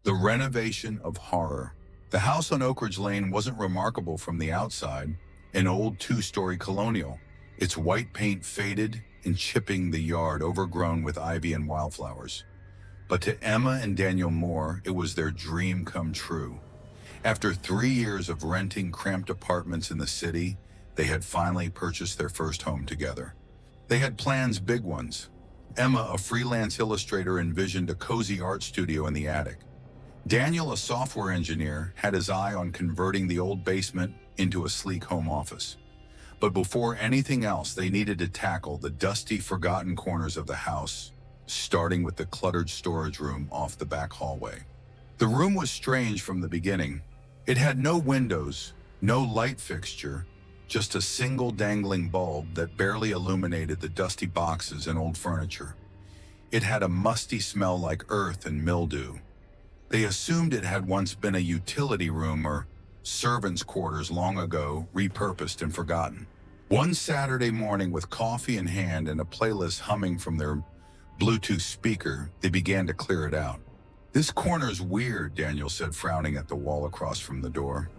The renovation of horror. The house on Oak Ridge Lane wasn't remarkable from the outside, an old two-story colonial, its white paint faded and chipping the yard overgrown with ivy and wildflowers. But to Emma and Daniel Moore, it was their dream come true. After 3 years of renting cramped apartments in the city, they had finally purchased their first home together. They had plans, big ones. Emma, a freelance illustrator, envisioned a cozy art studio in the attic. Daniel, a software engineer, had his eye on converting the old basement into a sleek home office. But before anything else, they needed to tackle the dusty, forgotten corners of the house, starting with the cluttered storage room off the back hallway. The room was strange from the beginning. It had no windows, no light fixture, just a single dangling bulb that barely illuminated the dusty boxes and old furniture. It had a musty smell like earth and mildew. They assumed it had once been a utility room or servants' quarters long ago, repurposed and forgotten. One Saturday morning, with coffee in hand and a playlist humming from their Bluetooth speaker, they began to clear it out. "This corner's weird," Daniel said, frowning at the wall across from the door.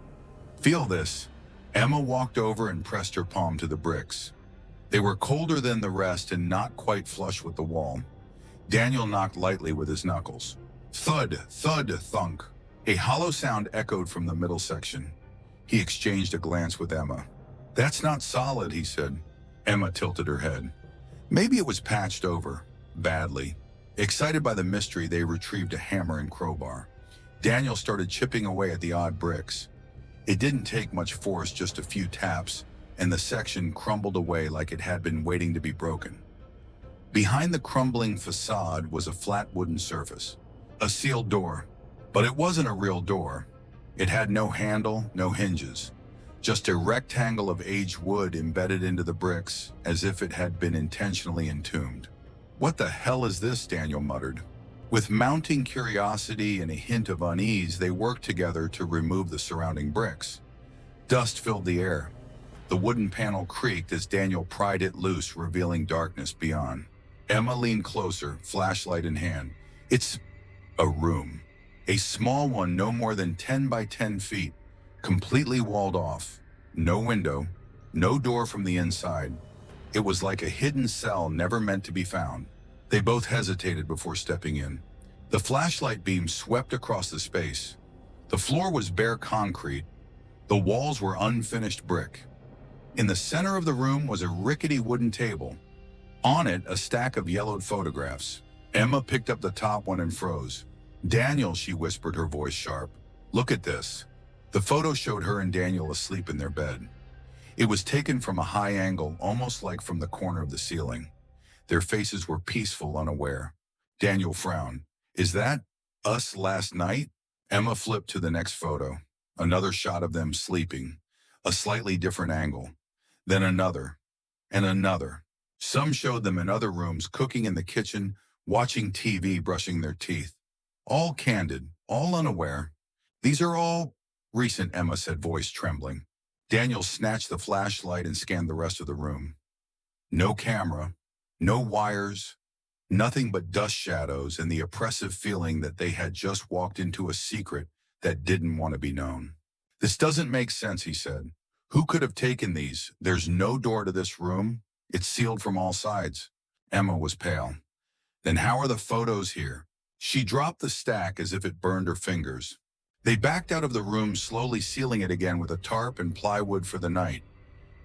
"Feel this." Emma walked over and pressed her palm to the bricks. They were colder than the rest and not quite flush with the wall. Daniel knocked lightly with his knuckles. Thud, thud, thunk. A hollow sound echoed from the middle section. He exchanged a glance with Emma. "That's not solid," he said. Emma tilted her head. Maybe it was patched over, badly. Excited by the mystery, they retrieved a hammer and crowbar. Daniel started chipping away at the odd bricks. It didn't take much force, just a few taps, and the section crumbled away like it had been waiting to be broken. Behind the crumbling facade was a flat wooden surface. A sealed door. But it wasn't a real door. It had no handle, no hinges. Just a rectangle of aged wood embedded into the bricks, as if it had been intentionally entombed. "What the hell is this?" Daniel muttered. With mounting curiosity and a hint of unease, they worked together to remove the surrounding bricks. Dust filled the air. The wooden panel creaked as Daniel pried it loose, revealing darkness beyond. Emma leaned closer, flashlight in hand. "It's a room. A small one, no more than 10 by 10 feet, completely walled off. No window, no door from the inside. It was like a hidden cell never meant to be found." They both hesitated before stepping in. The flashlight beam swept across the space. The floor was bare concrete. The walls were unfinished brick. In the center of the room was a rickety wooden table. On it, a stack of yellowed photographs. Emma picked up the top one and froze. "Daniel," she whispered, her voice sharp. "Look at this." The photo showed her and Daniel asleep in their bed. It was taken from a high angle, almost like from the corner of the ceiling. Their faces were peaceful, unaware. Daniel frowned. "Is that us last night?" Emma flipped to the next photo. Another shot of them sleeping. A slightly different angle. Then another. And another. Some showed them in other rooms, cooking in the kitchen, watching TV, brushing their teeth. All candid, all unaware. "These are all recent," Emma said, voice trembling. Daniel snatched the flashlight and scanned the rest of the room. No camera, no wires, nothing but dust shadows and the oppressive feeling that they had just walked into a secret that didn't want to be known. "This doesn't make sense," he said. "Who could have taken these? There's no door to this room. It's sealed from all sides." Emma was pale. "Then how are the photos here?" She dropped the stack as if it burned her fingers. They backed out of the room, slowly sealing it again with a tarp and plywood for the night.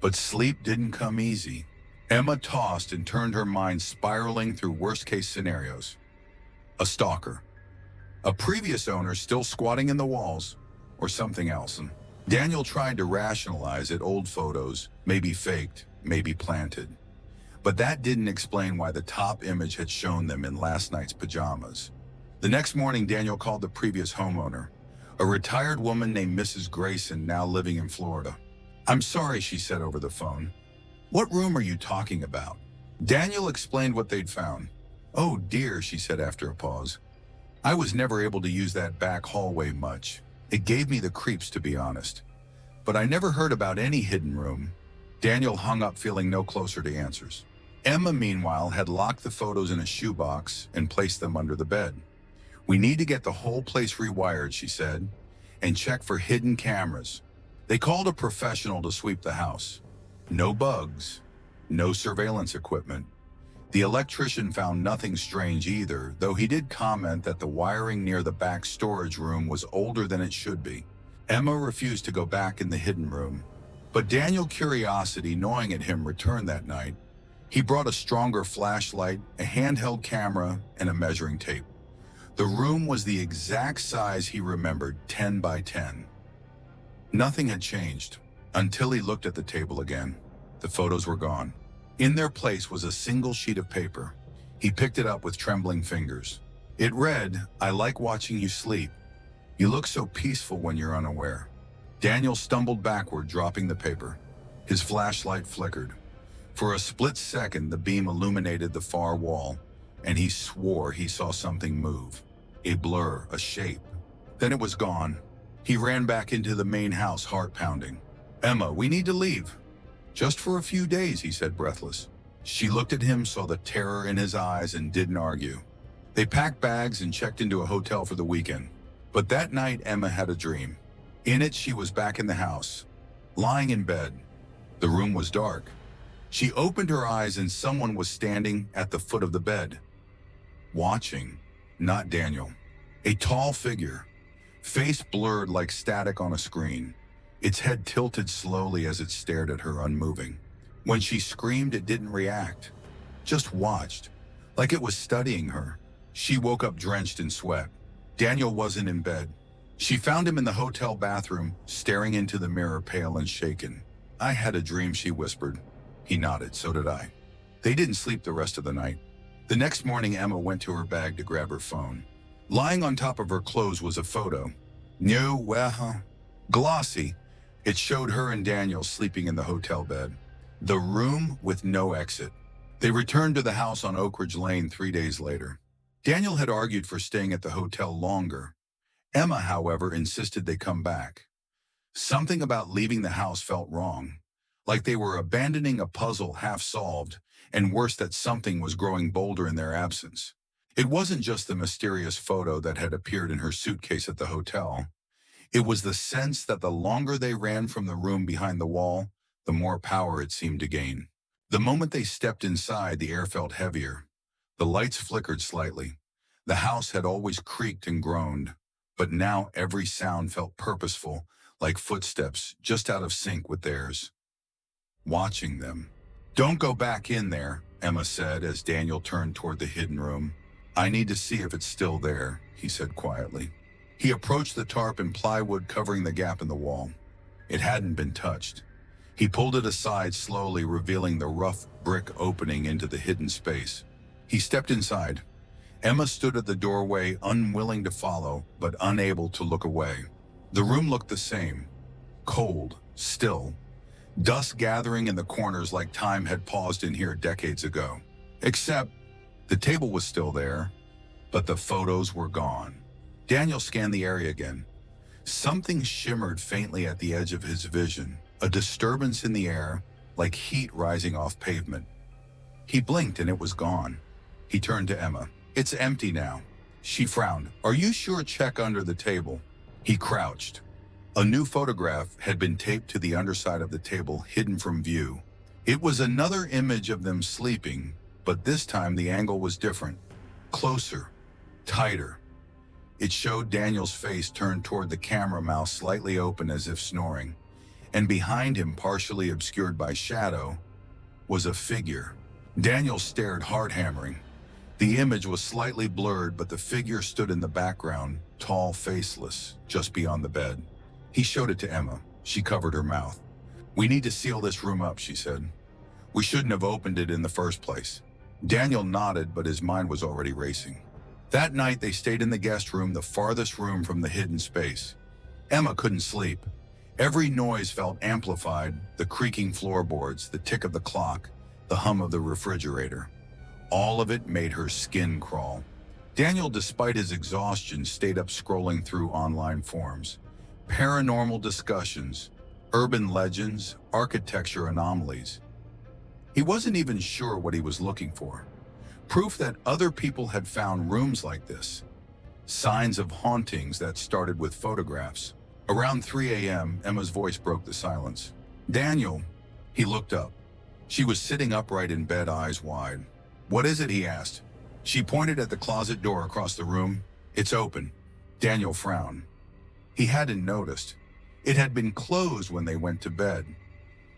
But sleep didn't come easy. Emma tossed and turned, her mind spiraling through worst-case scenarios. A stalker. A previous owner still squatting in the walls, or something else. And Daniel tried to rationalize it, old photos, maybe faked, maybe planted. But that didn't explain why the top image had shown them in last night's pajamas. The next morning, Daniel called the previous homeowner, a retired woman named Mrs. Grayson, now living in Florida. "I'm sorry," she said over the phone. "What room are you talking about?" Daniel explained what they'd found. "Oh dear," she said after a pause. "I was never able to use that back hallway much. It gave me the creeps, to be honest. But I never heard about any hidden room." Daniel hung up, feeling no closer to answers. Emma, meanwhile, had locked the photos in a shoebox and placed them under the bed. We need to get the whole place rewired, she said, and check for hidden cameras. They called a professional to sweep the house. No bugs, no surveillance equipment. The electrician found nothing strange either, though he did comment that the wiring near the back storage room was older than it should be. Emma refused to go back in the hidden room, but Daniel's curiosity gnawing at him returned that night. He brought a stronger flashlight, a handheld camera, and a measuring tape. The room was the exact size he remembered, 10 by 10. Nothing had changed until he looked at the table again. The photos were gone. In their place was a single sheet of paper. He picked it up with trembling fingers. It read, "I like watching you sleep. You look so peaceful when you're unaware." Daniel stumbled backward, dropping the paper. His flashlight flickered. For a split second, the beam illuminated the far wall, and he swore he saw something move. A blur, a shape. Then it was gone. He ran back into the main house, heart pounding. "Emma, we need to leave." "Just for a few days," he said, breathless. She looked at him, saw the terror in his eyes, and didn't argue. They packed bags and checked into a hotel for the weekend. But that night, Emma had a dream. In it, she was back in the house, lying in bed. The room was dark. She opened her eyes and someone was standing at the foot of the bed. Watching, not Daniel. A tall figure, face blurred like static on a screen. Its head tilted slowly as it stared at her, unmoving. When she screamed, it didn't react, just watched, like it was studying her. She woke up drenched in sweat. Daniel wasn't in bed. She found him in the hotel bathroom, staring into the mirror, pale and shaken. "I had a dream," she whispered. He nodded. "So did I." They didn't sleep the rest of the night. The next morning, Emma went to her bag to grab her phone. Lying on top of her clothes was a photo. New, glossy. It showed her and Daniel sleeping in the hotel bed. The room with no exit. They returned to the house on Oak Ridge Lane 3 days later. Daniel had argued for staying at the hotel longer. Emma, however, insisted they come back. Something about leaving the house felt wrong, like they were abandoning a puzzle half solved, and worse, that something was growing bolder in their absence. It wasn't just the mysterious photo that had appeared in her suitcase at the hotel. It was the sense that the longer they ran from the room behind the wall, the more power it seemed to gain. The moment they stepped inside, the air felt heavier. The lights flickered slightly. The house had always creaked and groaned, but now every sound felt purposeful, like footsteps just out of sync with theirs. Watching them. "Don't go back in there," Emma said as Daniel turned toward the hidden room. "I need to see if it's still there," he said quietly. He approached the tarp and plywood covering the gap in the wall. It hadn't been touched. He pulled it aside slowly, revealing the rough brick opening into the hidden space. He stepped inside. Emma stood at the doorway, unwilling to follow, but unable to look away. The room looked the same. Cold, still. Dust gathering in the corners like time had paused in here decades ago. Except, the table was still there, but the photos were gone. Daniel scanned the area again. Something shimmered faintly at the edge of his vision, a disturbance in the air, like heat rising off pavement. He blinked and it was gone. He turned to Emma. "It's empty now." She frowned. "Are you sure? Check under the table." He crouched. A new photograph had been taped to the underside of the table, hidden from view. It was another image of them sleeping, but this time the angle was different. Closer, tighter. It showed Daniel's face turned toward the camera, mouth slightly open as if snoring. And behind him, partially obscured by shadow, was a figure. Daniel stared, heart hammering. The image was slightly blurred, but the figure stood in the background, tall, faceless, just beyond the bed. He showed it to Emma. She covered her mouth. "We need to seal this room up," she said. "We shouldn't have opened it in the first place." Daniel nodded, but his mind was already racing. That night, they stayed in the guest room, the farthest room from the hidden space. Emma couldn't sleep. Every noise felt amplified, the creaking floorboards, the tick of the clock, the hum of the refrigerator. All of it made her skin crawl. Daniel, despite his exhaustion, stayed up scrolling through online forums. Paranormal discussions, urban legends, architecture anomalies. He wasn't even sure what he was looking for. Proof that other people had found rooms like this. signs of hauntings that started with photographs. Around 3 a.m., Emma's voice broke the silence. Daniel. He looked up. She was sitting upright in bed, eyes wide. What is it? He asked. She pointed at the closet door across the room. It's open. Daniel frowned. He hadn't noticed. It had been closed when they went to bed.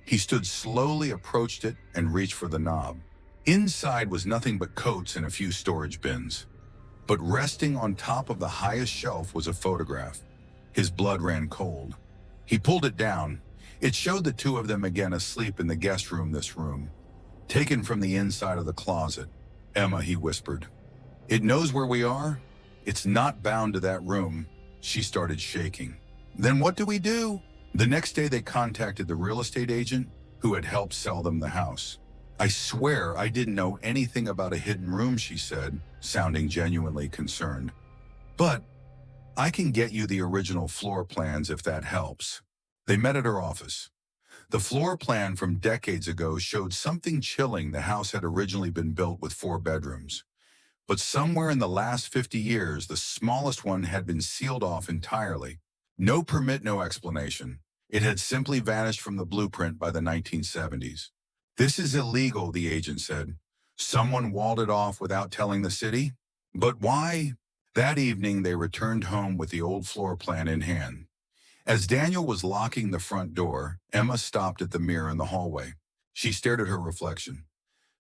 He stood slowly, approached it, and reached for the knob. Inside was nothing but coats and a few storage bins. But resting on top of the highest shelf was a photograph. His blood ran cold. He pulled it down. It showed the two of them again asleep in the guest room, this room. Taken from the inside of the closet. Emma, he whispered. It knows where we are? It's not bound to that room. She started shaking. Then what do we do? The next day they contacted the real estate agent who had helped sell them the house. I swear I didn't know anything about a hidden room, she said, sounding genuinely concerned. But I can get you the original floor plans if that helps. They met at her office. The floor plan from decades ago showed something chilling. The house had originally been built with 4 bedrooms. But somewhere in the last 50 years, the smallest one had been sealed off entirely. No permit, no explanation. It had simply vanished from the blueprint by the 1970s. This is illegal, the agent said. Someone walled it off without telling the city? But why? That evening, they returned home with the old floor plan in hand. As Daniel was locking the front door, Emma stopped at the mirror in the hallway. She stared at her reflection.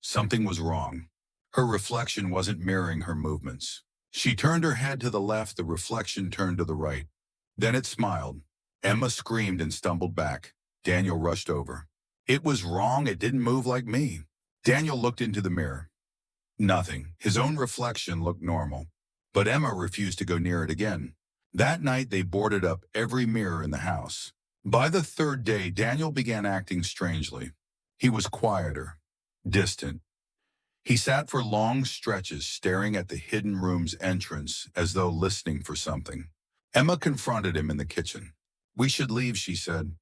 Something was wrong. Her reflection wasn't mirroring her movements. She turned her head to the left, the reflection turned to the right. Then it smiled. Emma screamed and stumbled back. Daniel rushed over. It was wrong, it didn't move like me. Daniel looked into the mirror. Nothing. His own reflection looked normal. But Emma refused to go near it again. That night, they boarded up every mirror in the house. By the 3rd day, Daniel began acting strangely. He was quieter, distant. He sat for long stretches, staring at the hidden room's entrance as though listening for something. Emma confronted him in the kitchen. We should leave, she said.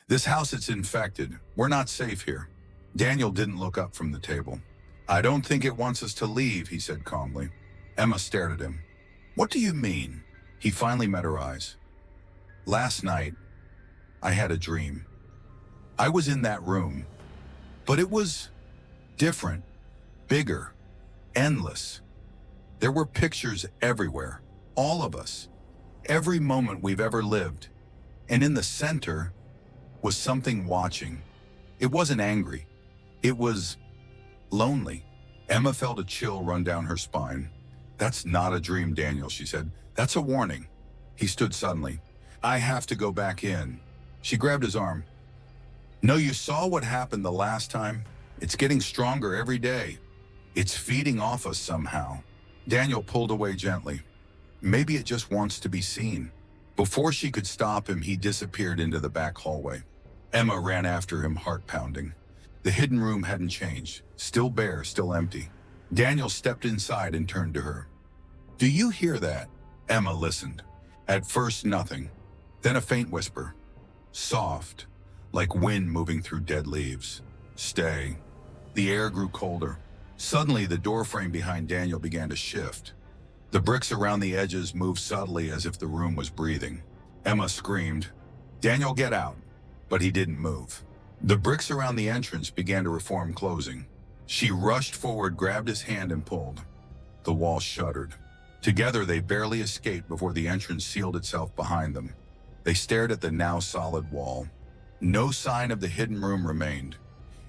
This house is infected. We're not safe here. Daniel didn't look up from the table. I don't think it wants us to leave, he said calmly. Emma stared at him. What do you mean? He finally met her eyes. Last night, I had a dream. I was in that room, but it was different, bigger, endless. There were pictures everywhere, all of us, every moment we've ever lived. And in the center was something watching. It wasn't angry. It was lonely. Emma felt a chill run down her spine. That's not a dream, Daniel, she said. That's a warning. He stood suddenly. I have to go back in. She grabbed his arm. No, you saw what happened the last time? It's getting stronger every day. It's feeding off us somehow. Daniel pulled away gently. Maybe it just wants to be seen. Before she could stop him, he disappeared into the back hallway. Emma ran after him, heart pounding. The hidden room hadn't changed. Still bare, still empty. Daniel stepped inside and turned to her. Do you hear that? Emma listened. At first, nothing. Then a faint whisper. Soft, like wind moving through dead leaves. Stay. The air grew colder. Suddenly, the doorframe behind Daniel began to shift. The bricks around the edges moved subtly as if the room was breathing. Emma screamed, Daniel, get out. But he didn't move. The bricks around the entrance began to reform, closing. She rushed forward, grabbed his hand and pulled. The wall shuddered. Together, they barely escaped before the entrance sealed itself behind them. They stared at the now solid wall. No sign of the hidden room remained.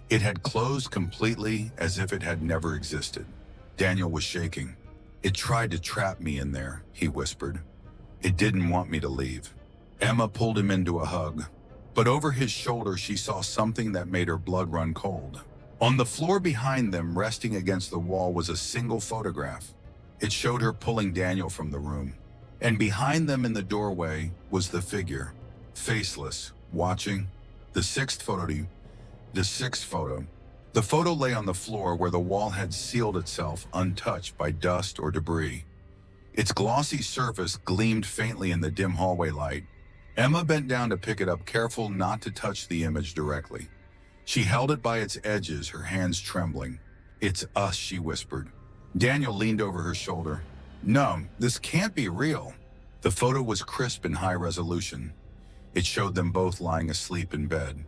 It had closed completely, as if it had never existed. Daniel was shaking. It tried to trap me in there, he whispered. It didn't want me to leave. Emma pulled him into a hug. But over his shoulder, she saw something that made her blood run cold. On the floor behind them, resting against the wall, was a single photograph. It showed her pulling Daniel from the room. And behind them in the doorway was the figure, faceless, watching. The sixth photo. The photo lay on the floor where the wall had sealed itself, untouched by dust or debris. Its glossy surface gleamed faintly in the dim hallway light. Emma bent down to pick it up, careful not to touch the image directly. She held it by its edges, her hands trembling. It's us, she whispered. Daniel leaned over her shoulder. No, this can't be real. The photo was crisp and high resolution. It showed them both lying asleep in bed.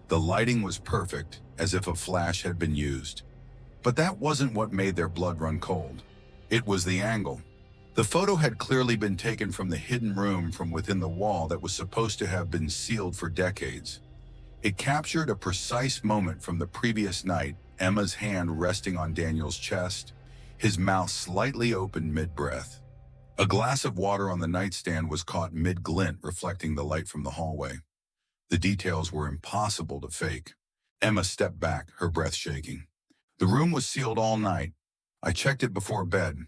The lighting was perfect, as if a flash had been used. But that wasn't what made their blood run cold. It was the angle. The photo had clearly been taken from the hidden room from within the wall that was supposed to have been sealed for decades. It captured a precise moment from the previous night, Emma's hand resting on Daniel's chest, his mouth slightly open mid-breath. A glass of water on the nightstand was caught mid-glint, reflecting the light from the hallway. The details were impossible to fake. Emma stepped back, her breath shaking. The room was sealed all night. I checked it before bed.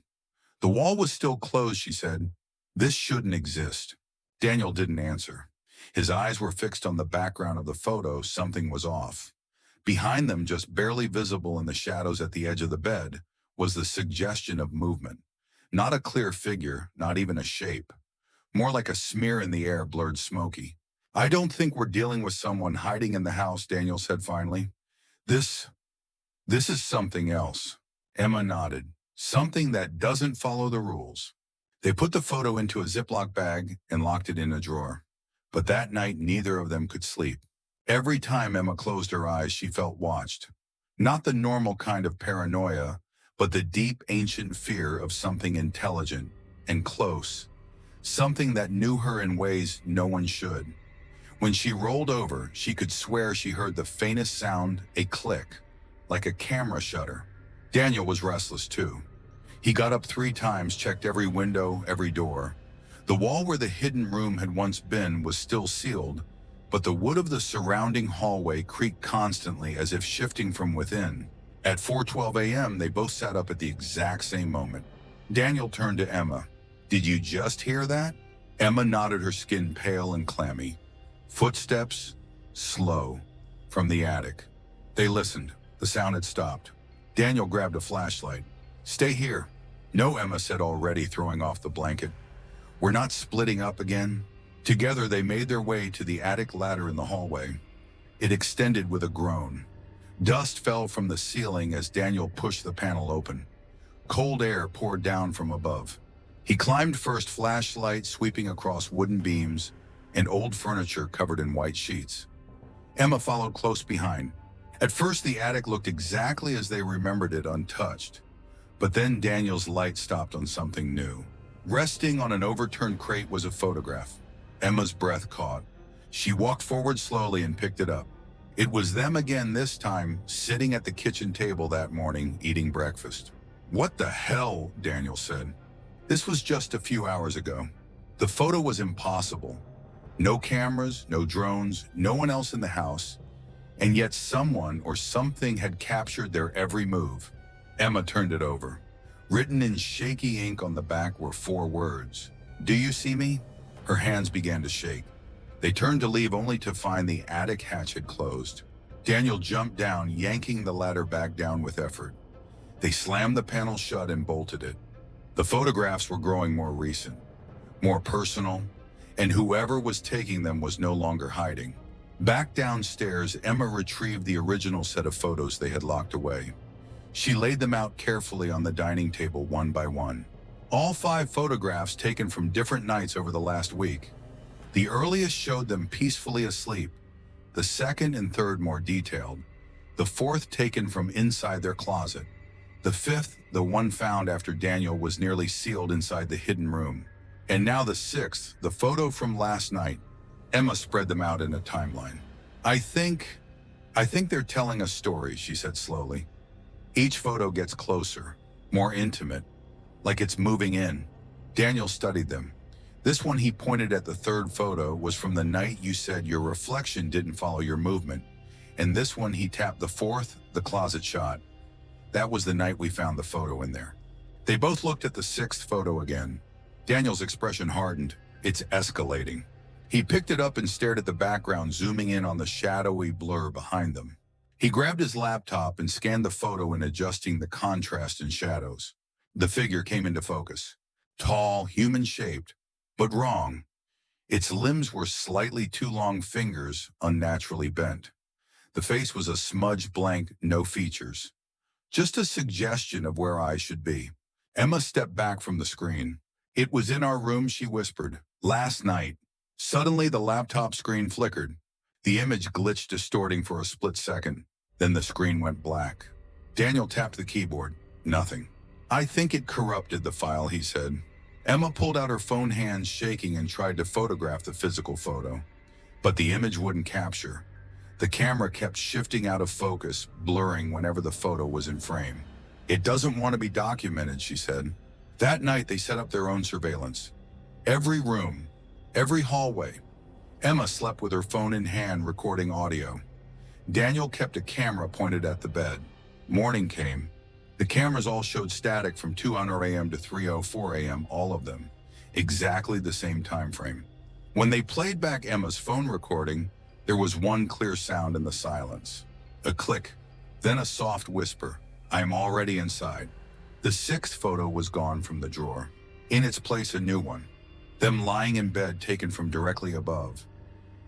The wall was still closed, she said. This shouldn't exist. Daniel didn't answer. His eyes were fixed on the background of the photo. Something was off. Behind them, just barely visible in the shadows at the edge of the bed, was the suggestion of movement. Not a clear figure, not even a shape. More like a smear in the air, blurred smoky. I don't think we're dealing with someone hiding in the house, Daniel said finally. This is something else. Emma nodded. Something that doesn't follow the rules. They put the photo into a Ziploc bag and locked it in a drawer. But that night, neither of them could sleep. Every time Emma closed her eyes, she felt watched. Not the normal kind of paranoia, but the deep, ancient fear of something intelligent and close. Something that knew her in ways no one should. When she rolled over, she could swear she heard the faintest sound, a click, like a camera shutter. Daniel was restless too. He got up 3 times, checked every window, every door. The wall where the hidden room had once been was still sealed, but the wood of the surrounding hallway creaked constantly as if shifting from within. At 4:12 a.m., they both sat up at the exact same moment. Daniel turned to Emma. Did you just hear that? Emma nodded, her skin pale and clammy. Footsteps, slow, from the attic. They listened. The sound had stopped. Daniel grabbed a flashlight. Stay here. No, Emma said, already throwing off the blanket. We're not splitting up again. Together they made their way to the attic ladder in the hallway. It extended with a groan. Dust fell from the ceiling as Daniel pushed the panel open. Cold air poured down from above. He climbed first, flashlight sweeping across wooden beams and old furniture covered in white sheets. Emma followed close behind. At first, the attic looked exactly as they remembered it, untouched. But then Daniel's light stopped on something new. Resting on an overturned crate was a photograph. Emma's breath caught. She walked forward slowly and picked it up. It was them again, this time, sitting at the kitchen table that morning, eating breakfast. What the hell, Daniel said. This was just a few hours ago. The photo was impossible. No cameras, no drones, no one else in the house. And yet someone or something had captured their every move. Emma turned it over. Written in shaky ink on the back were 4 words. Do you see me? Her hands began to shake. They turned to leave only to find the attic hatch had closed. Daniel jumped down, yanking the ladder back down with effort. They slammed the panel shut and bolted it. The photographs were growing more recent, more personal, and whoever was taking them was no longer hiding. Back downstairs, Emma retrieved the original set of photos they had locked away. She laid them out carefully on the dining table one by one. All 5 photographs taken from different nights over the last week. The earliest showed them peacefully asleep, the second and third more detailed, the fourth taken from inside their closet, the fifth, the one found after Daniel was nearly sealed inside the hidden room, and now the 6th, the photo from last night. Emma spread them out in a timeline. I think they're telling a story, she said slowly. Each photo gets closer, more intimate, like it's moving in. Daniel studied them. This one, he pointed at the 3rd photo, was from the night you said your reflection didn't follow your movement. And this one, he tapped the 4th, the closet shot. That was the night we found the photo in there. They both looked at the 6th photo again. Daniel's expression hardened. It's escalating. He picked it up and stared at the background, zooming in on the shadowy blur behind them. He grabbed his laptop and scanned the photo and adjusting the contrast and shadows. The figure came into focus. Tall, human-shaped, but wrong. Its limbs were slightly too long, fingers unnaturally bent. The face was a smudged blank, no features. Just a suggestion of where eyes should be. Emma stepped back from the screen. It was in our room, she whispered. Last night. Suddenly, the laptop screen flickered. The image glitched, distorting for a split second. Then the screen went black. Daniel tapped the keyboard. Nothing. I think it corrupted the file, he said. Emma pulled out her phone, hands shaking, and tried to photograph the physical photo. But the image wouldn't capture. The camera kept shifting out of focus, blurring whenever the photo was in frame. It doesn't want to be documented, she said. That night, they set up their own surveillance. Every room, every hallway. Emma slept with her phone in hand, recording audio. Daniel kept a camera pointed at the bed. Morning came. The cameras all showed static from 2:00 a.m. to 3:04 a.m., all of them. Exactly the same time frame. When they played back Emma's phone recording, there was one clear sound in the silence. A click, then a soft whisper. I'm already inside. The sixth photo was gone from the drawer. In its place, a new one. Them lying in bed, taken from directly above.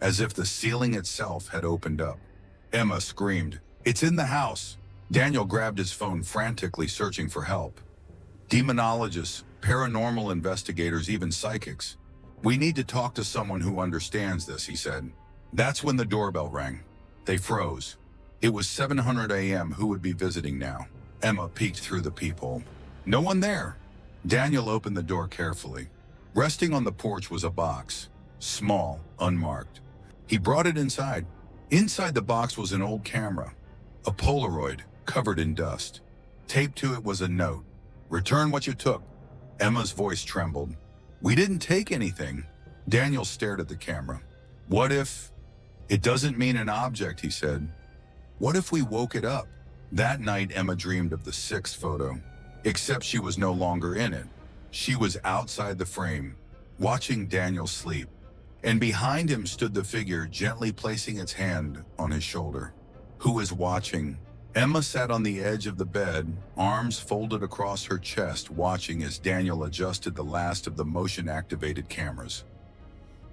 As if the ceiling itself had opened up. Emma screamed, "It's in the house!" Daniel grabbed his phone, frantically searching for help. Demonologists, paranormal investigators, even psychics. We need to talk to someone who understands this, he said. That's when the doorbell rang. They froze. It was 7:00 a.m. Who would be visiting now? Emma peeked through the peephole. No one there. Daniel opened the door carefully. Resting on the porch was a box. Small, unmarked. He brought it inside. Inside the box was an old camera. A Polaroid, covered in dust. Taped to it was a note. Return what you took. Emma's voice trembled. We didn't take anything. Daniel stared at the camera. What if... It doesn't mean an object, he said. What if we woke it up? That night, Emma dreamed of the sixth photo. Except she was no longer in it. She was outside the frame, watching Daniel sleep. And behind him stood the figure, gently placing its hand on his shoulder. Who is watching? Emma sat on the edge of the bed, arms folded across her chest, watching as Daniel adjusted the last of the motion-activated cameras.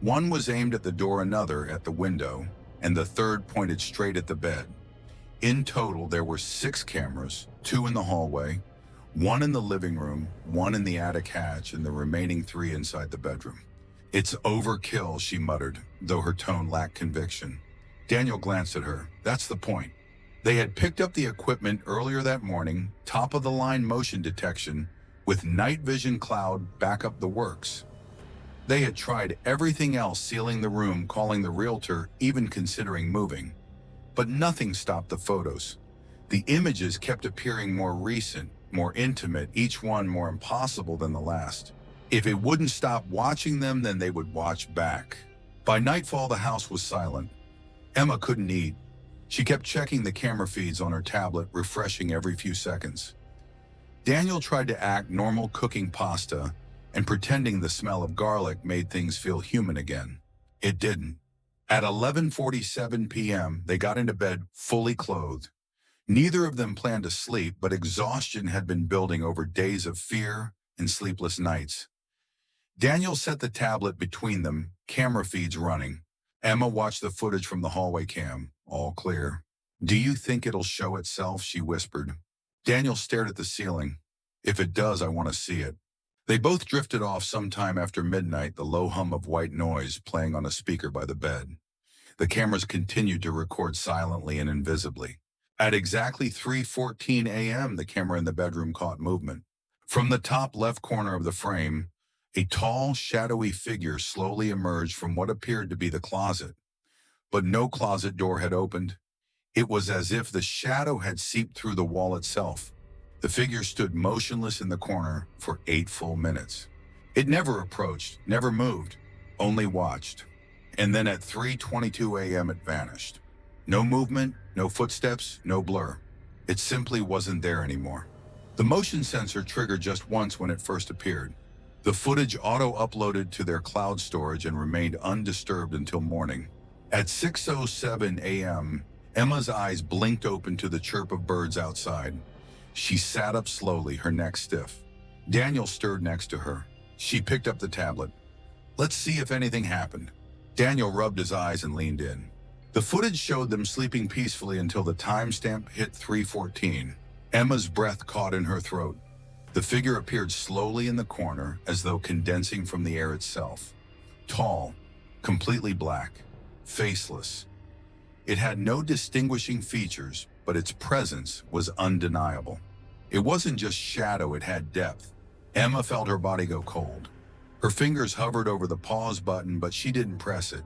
One was aimed at the door, another at the window, and the third pointed straight at the bed. In total, there were 6 cameras, 2 in the hallway, 1 in the living room, 1 in the attic hatch, and the remaining 3 inside the bedroom. It's overkill, she muttered, though her tone lacked conviction. Daniel glanced at her. That's the point. They had picked up the equipment earlier that morning, top-of-the-line motion detection, with night vision cloud back up the works. They had tried everything else, sealing the room, calling the realtor, even considering moving. But nothing stopped the photos. The images kept appearing more recent, more intimate, each one more impossible than the last. If it wouldn't stop watching them, then they would watch back. By nightfall, the house was silent. Emma couldn't eat. She kept checking the camera feeds on her tablet, refreshing every few seconds. Daniel tried to act normal, cooking pasta and pretending the smell of garlic made things feel human again. It didn't. At 11:47 p.m., they got into bed fully clothed. Neither of them planned to sleep, but exhaustion had been building over days of fear and sleepless nights. Daniel set the tablet between them, camera feeds running. Emma watched the footage from the hallway cam. All clear. Do you think it'll show itself? She whispered. Daniel stared at the ceiling. If it does, I want to see it. They both drifted off sometime after midnight, the low hum of white noise playing on a speaker by the bed. The cameras continued to record silently and invisibly. At exactly 3:14 a.m., the camera in the bedroom caught movement. From the top left corner of the frame, a tall, shadowy figure slowly emerged from what appeared to be the closet. But no closet door had opened. It was as if the shadow had seeped through the wall itself. The figure stood motionless in the corner for 8 full minutes. It never approached, never moved, only watched. And then at 3:22 a.m. it vanished. No movement, no footsteps, no blur. It simply wasn't there anymore. The motion sensor triggered just once when it first appeared. The footage auto-uploaded to their cloud storage and remained undisturbed until morning. At 6:07 a.m., Emma's eyes blinked open to the chirp of birds outside. She sat up slowly, her neck stiff. Daniel stirred next to her. She picked up the tablet. Let's see if anything happened. Daniel rubbed his eyes and leaned in. The footage showed them sleeping peacefully until the timestamp hit 3:14. Emma's breath caught in her throat. The figure appeared slowly in the corner, as though condensing from the air itself. Tall, completely black, faceless. It had no distinguishing features, but its presence was undeniable. It wasn't just shadow, it had depth. Emma felt her body go cold. Her fingers hovered over the pause button, but she didn't press it.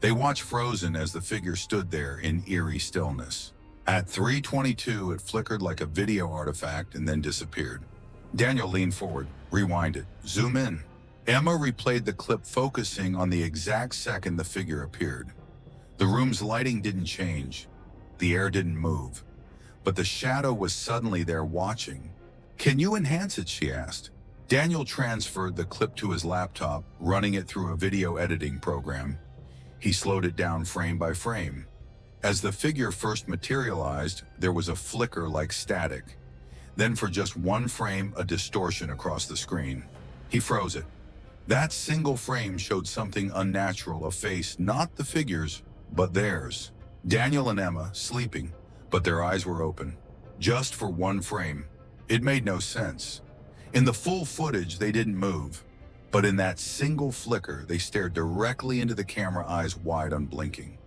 They watched frozen as the figure stood there in eerie stillness. At 3:22, it flickered like a video artifact and then disappeared. Daniel leaned forward, rewinded, zoom in. Emma replayed the clip, focusing on the exact second the figure appeared. The room's lighting didn't change. The air didn't move. But the shadow was suddenly there watching. "Can you enhance it?" she asked. Daniel transferred the clip to his laptop, running it through a video editing program. He slowed it down frame by frame. As the figure first materialized, there was a flicker like static. Then for just one frame, a distortion across the screen. He froze it. That single frame showed something unnatural, a face, not the figure's, but theirs. Daniel and Emma, sleeping, but their eyes were open. Just for one frame. It made no sense. In the full footage, they didn't move. But in that single flicker, they stared directly into the camera, eyes wide, unblinking.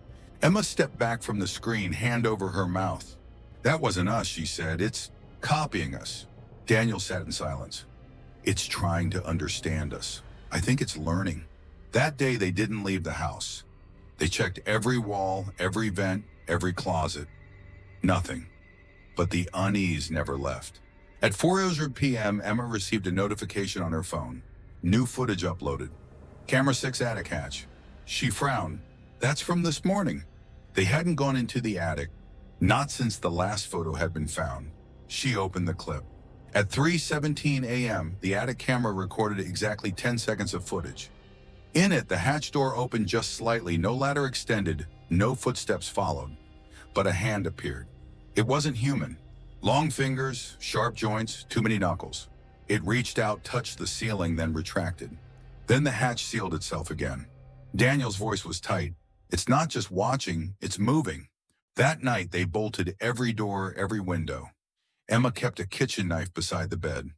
Emma stepped back from the screen, hand over her mouth. "That wasn't us," she said. "It's copying us." Daniel sat in silence. "It's trying to understand us. I think it's learning." That day, they didn't leave the house. They checked every wall, every vent, every closet. Nothing. But the unease never left. At 4:00 p.m., Emma received a notification on her phone. New footage uploaded. Camera 6 attic hatch. She frowned. "That's from this morning." They hadn't gone into the attic, not since the last photo had been found. She opened the clip. At 3:17 a.m., the attic camera recorded exactly 10 seconds of footage. In it, the hatch door opened just slightly, no ladder extended, no footsteps followed. But a hand appeared. It wasn't human. Long fingers, sharp joints, too many knuckles. It reached out, touched the ceiling, then retracted. Then the hatch sealed itself again. Daniel's voice was tight. "It's not just watching, it's moving." That night, they bolted every door, every window. Emma kept a kitchen knife beside the bed.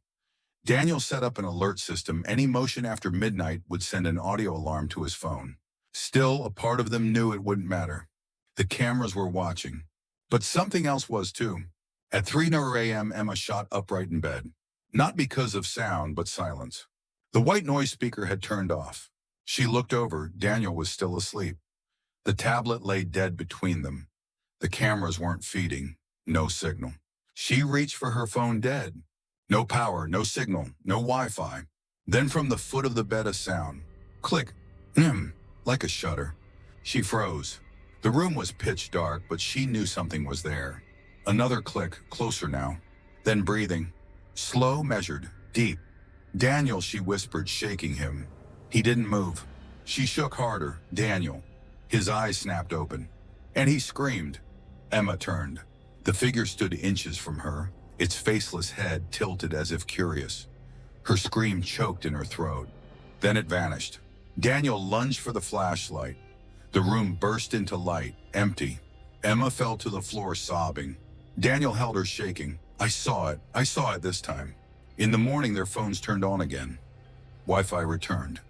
Daniel set up an alert system. Any motion after midnight would send an audio alarm to his phone. Still, a part of them knew it wouldn't matter. The cameras were watching. But something else was too. At 3:00 a.m., Emma shot upright in bed. Not because of sound, but silence. The white noise speaker had turned off. She looked over. Daniel was still asleep. The tablet lay dead between them. The cameras weren't feeding. No signal. She reached for her phone, dead. No power, no signal, no Wi-Fi. Then from the foot of the bed, a sound. Click. Like a shutter. She froze. The room was pitch dark, but she knew something was there. Another click, closer now. Then breathing. Slow, measured, deep. "Daniel," she whispered, shaking him. He didn't move. She shook harder. "Daniel." His eyes snapped open. And he screamed. Emma turned. The figure stood inches from her, its faceless head tilted as if curious. Her scream choked in her throat. Then it vanished. Daniel lunged for the flashlight. The room burst into light, empty. Emma fell to the floor, sobbing. Daniel held her, shaking. I saw it this time." In the morning, their phones turned on again. Wi-Fi returned.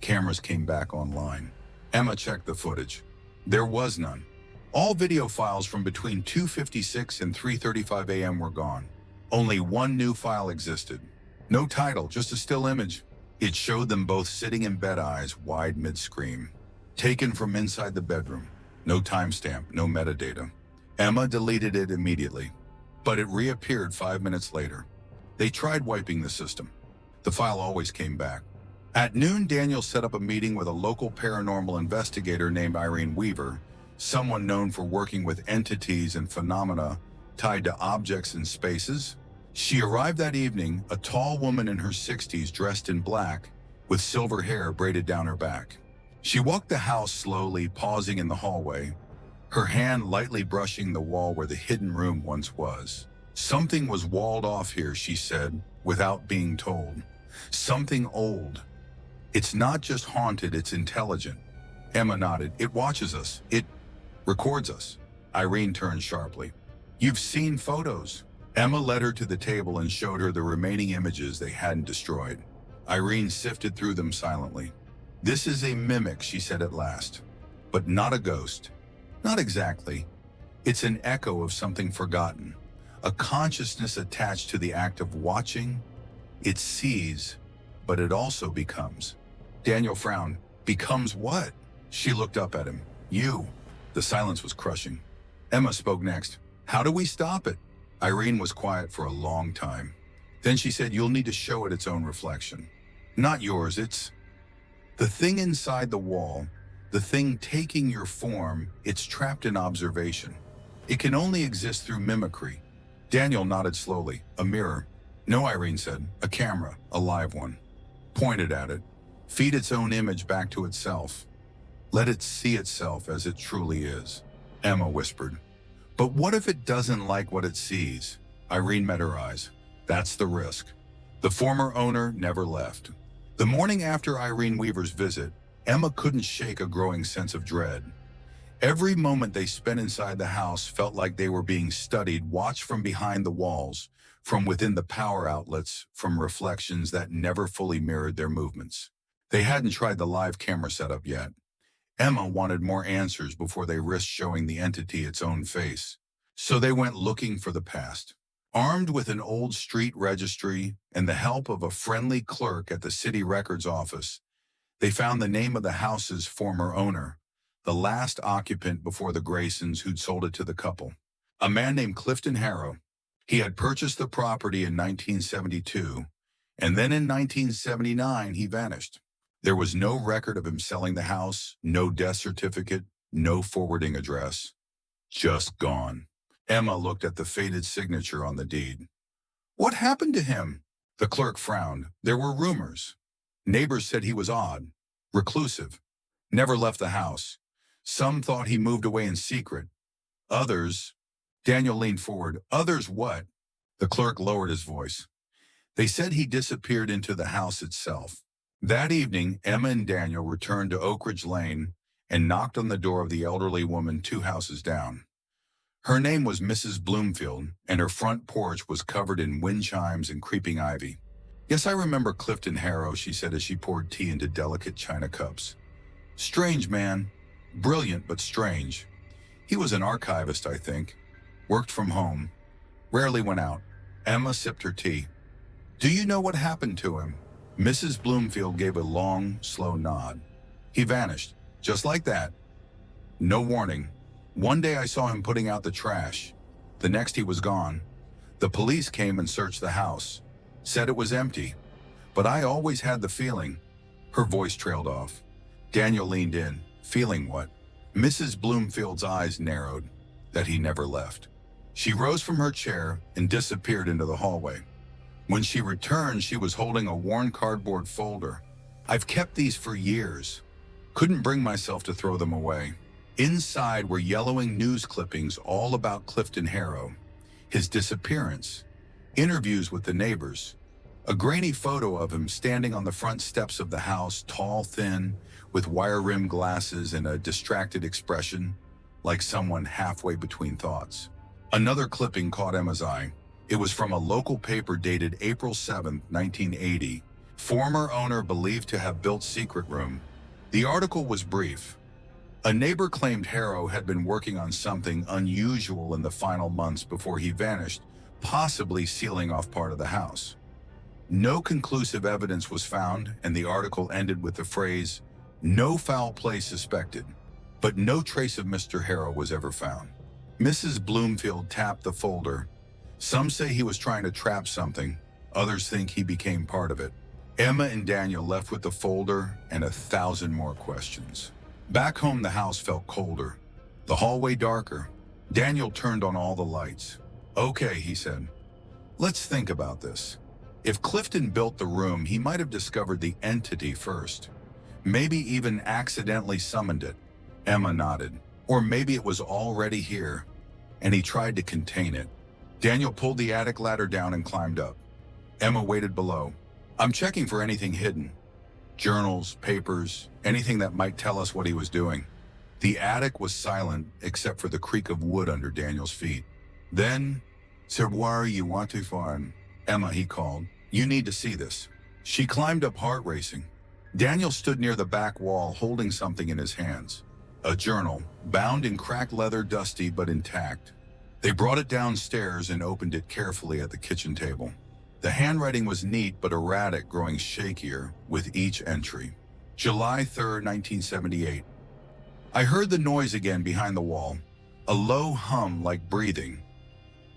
Cameras came back online. Emma checked the footage. There was none. All video files from between 2:56 and 3:35 a.m. were gone. Only one new file existed. No title, just a still image. It showed them both sitting in bed, eyes wide mid-scream. Taken from inside the bedroom. No timestamp, no metadata. Emma deleted it immediately, but it reappeared 5 minutes later. They tried wiping the system. The file always came back. At noon, Daniel set up a meeting with a local paranormal investigator named Irene Weaver, someone known for working with entities and phenomena tied to objects and spaces. She arrived that evening, a tall woman in her 60s dressed in black, with silver hair braided down her back. She walked the house slowly, pausing in the hallway, her hand lightly brushing the wall where the hidden room once was. Something was walled off here, she said, without being told. Something old. It's not just haunted, it's intelligent. Emma nodded. It watches us. It records us. Irene turned sharply. You've seen photos. Emma led her to the table and showed her the remaining images they hadn't destroyed. Irene sifted through them silently. "This is a mimic," she said at last. "But not a ghost. Not exactly. It's an echo of something forgotten. A consciousness attached to the act of watching. It sees, but it also becomes." Daniel frowned. "Becomes what?" She looked up at him. "You." The silence was crushing. Emma spoke next. "How do we stop it?" Irene was quiet for a long time. Then she said, "You'll need to show it its own reflection. Not yours, it's the thing inside the wall, the thing taking your form. It's trapped in observation. It can only exist through mimicry." Daniel nodded slowly. "A mirror." "No," Irene said. "A camera, a live one. Pointed at it. Feed its own image back to itself. Let it see itself as it truly is." Emma whispered. "But what if it doesn't like what it sees?" Irene met her eyes. "That's the risk." The former owner never left. The morning after Irene Weaver's visit, Emma couldn't shake a growing sense of dread. Every moment they spent inside the house felt like they were being studied, watched from behind the walls, from within the power outlets, from reflections that never fully mirrored their movements. They hadn't tried the live camera setup yet. Emma wanted more answers before they risked showing the entity its own face. So they went looking for the past. Armed with an old street registry and the help of a friendly clerk at the city records office, they found the name of the house's former owner, the last occupant before the Graysons who'd sold it to the couple. A man named Clifton Harrow. He had purchased the property in 1972, and then in 1979 he vanished. There was no record of him selling the house, no death certificate, no forwarding address. Just gone. Emma looked at the faded signature on the deed. "What happened to him?" The clerk frowned. There were rumors. Neighbors said he was odd, reclusive, never left the house. Some thought he moved away in secret. Others— Daniel leaned forward. "Others what?" The clerk lowered his voice. "They said he disappeared into the house itself." That evening, Emma and Daniel returned to Oak Ridge Lane and knocked on the door of the elderly woman 2 houses down. Her name was Mrs. Bloomfield, and her front porch was covered in wind chimes and creeping ivy. "Yes, I remember Clifton Harrow," she said as she poured tea into delicate china cups. "Strange man. Brilliant, but strange. He was an archivist, I think. Worked from home. Rarely went out." Emma sipped her tea. "Do you know what happened to him?" Mrs. Bloomfield gave a long, slow nod. "He vanished, just like that. No warning. One day I saw him putting out the trash. The next he was gone. The police came and searched the house. Said it was empty. But I always had the feeling." Her voice trailed off. Daniel leaned in. "Feeling what?" Mrs. Bloomfield's eyes narrowed. "That he never left." She rose from her chair and disappeared into the hallway. When she returned, she was holding a worn cardboard folder. "I've kept these for years. Couldn't bring myself to throw them away." Inside were yellowing news clippings all about Clifton Harrow, his disappearance, interviews with the neighbors, a grainy photo of him standing on the front steps of the house, tall, thin, with wire-rimmed glasses and a distracted expression, like someone halfway between thoughts. Another clipping caught Emma's eye. It was from a local paper dated April 7, 1980. Former owner believed to have built secret room. The article was brief. A neighbor claimed Harrow had been working on something unusual in the final months before he vanished, possibly sealing off part of the house. No conclusive evidence was found, and the article ended with the phrase, "No foul play suspected." But no trace of Mr. Harrow was ever found. Mrs. Bloomfield tapped the folder. Some say he was trying to trap something. Others think he became part of it. Emma and Daniel left with the folder and 1,000 more questions. Back home, the house felt colder, the hallway darker. Daniel turned on all the lights. "Okay," he said. "Let's think about this. If Clifton built the room, he might have discovered the entity first. Maybe even accidentally summoned it." Emma nodded. "Or maybe it was already here, and he tried to contain it." Daniel pulled the attic ladder down and climbed up. Emma waited below. "I'm checking for anything hidden. Journals, papers, anything that might tell us what he was doing." The attic was silent except for the creak of wood under Daniel's feet. Then, Why you want to find? Emma, he called. You need to see this. She climbed up, heart racing. Daniel stood near the back wall holding something in his hands. A journal, bound in cracked leather, dusty but intact. They brought it downstairs and opened it carefully at the kitchen table. The handwriting was neat but erratic, growing shakier with each entry. July 3rd, 1978. I heard the noise again behind the wall, a low hum like breathing.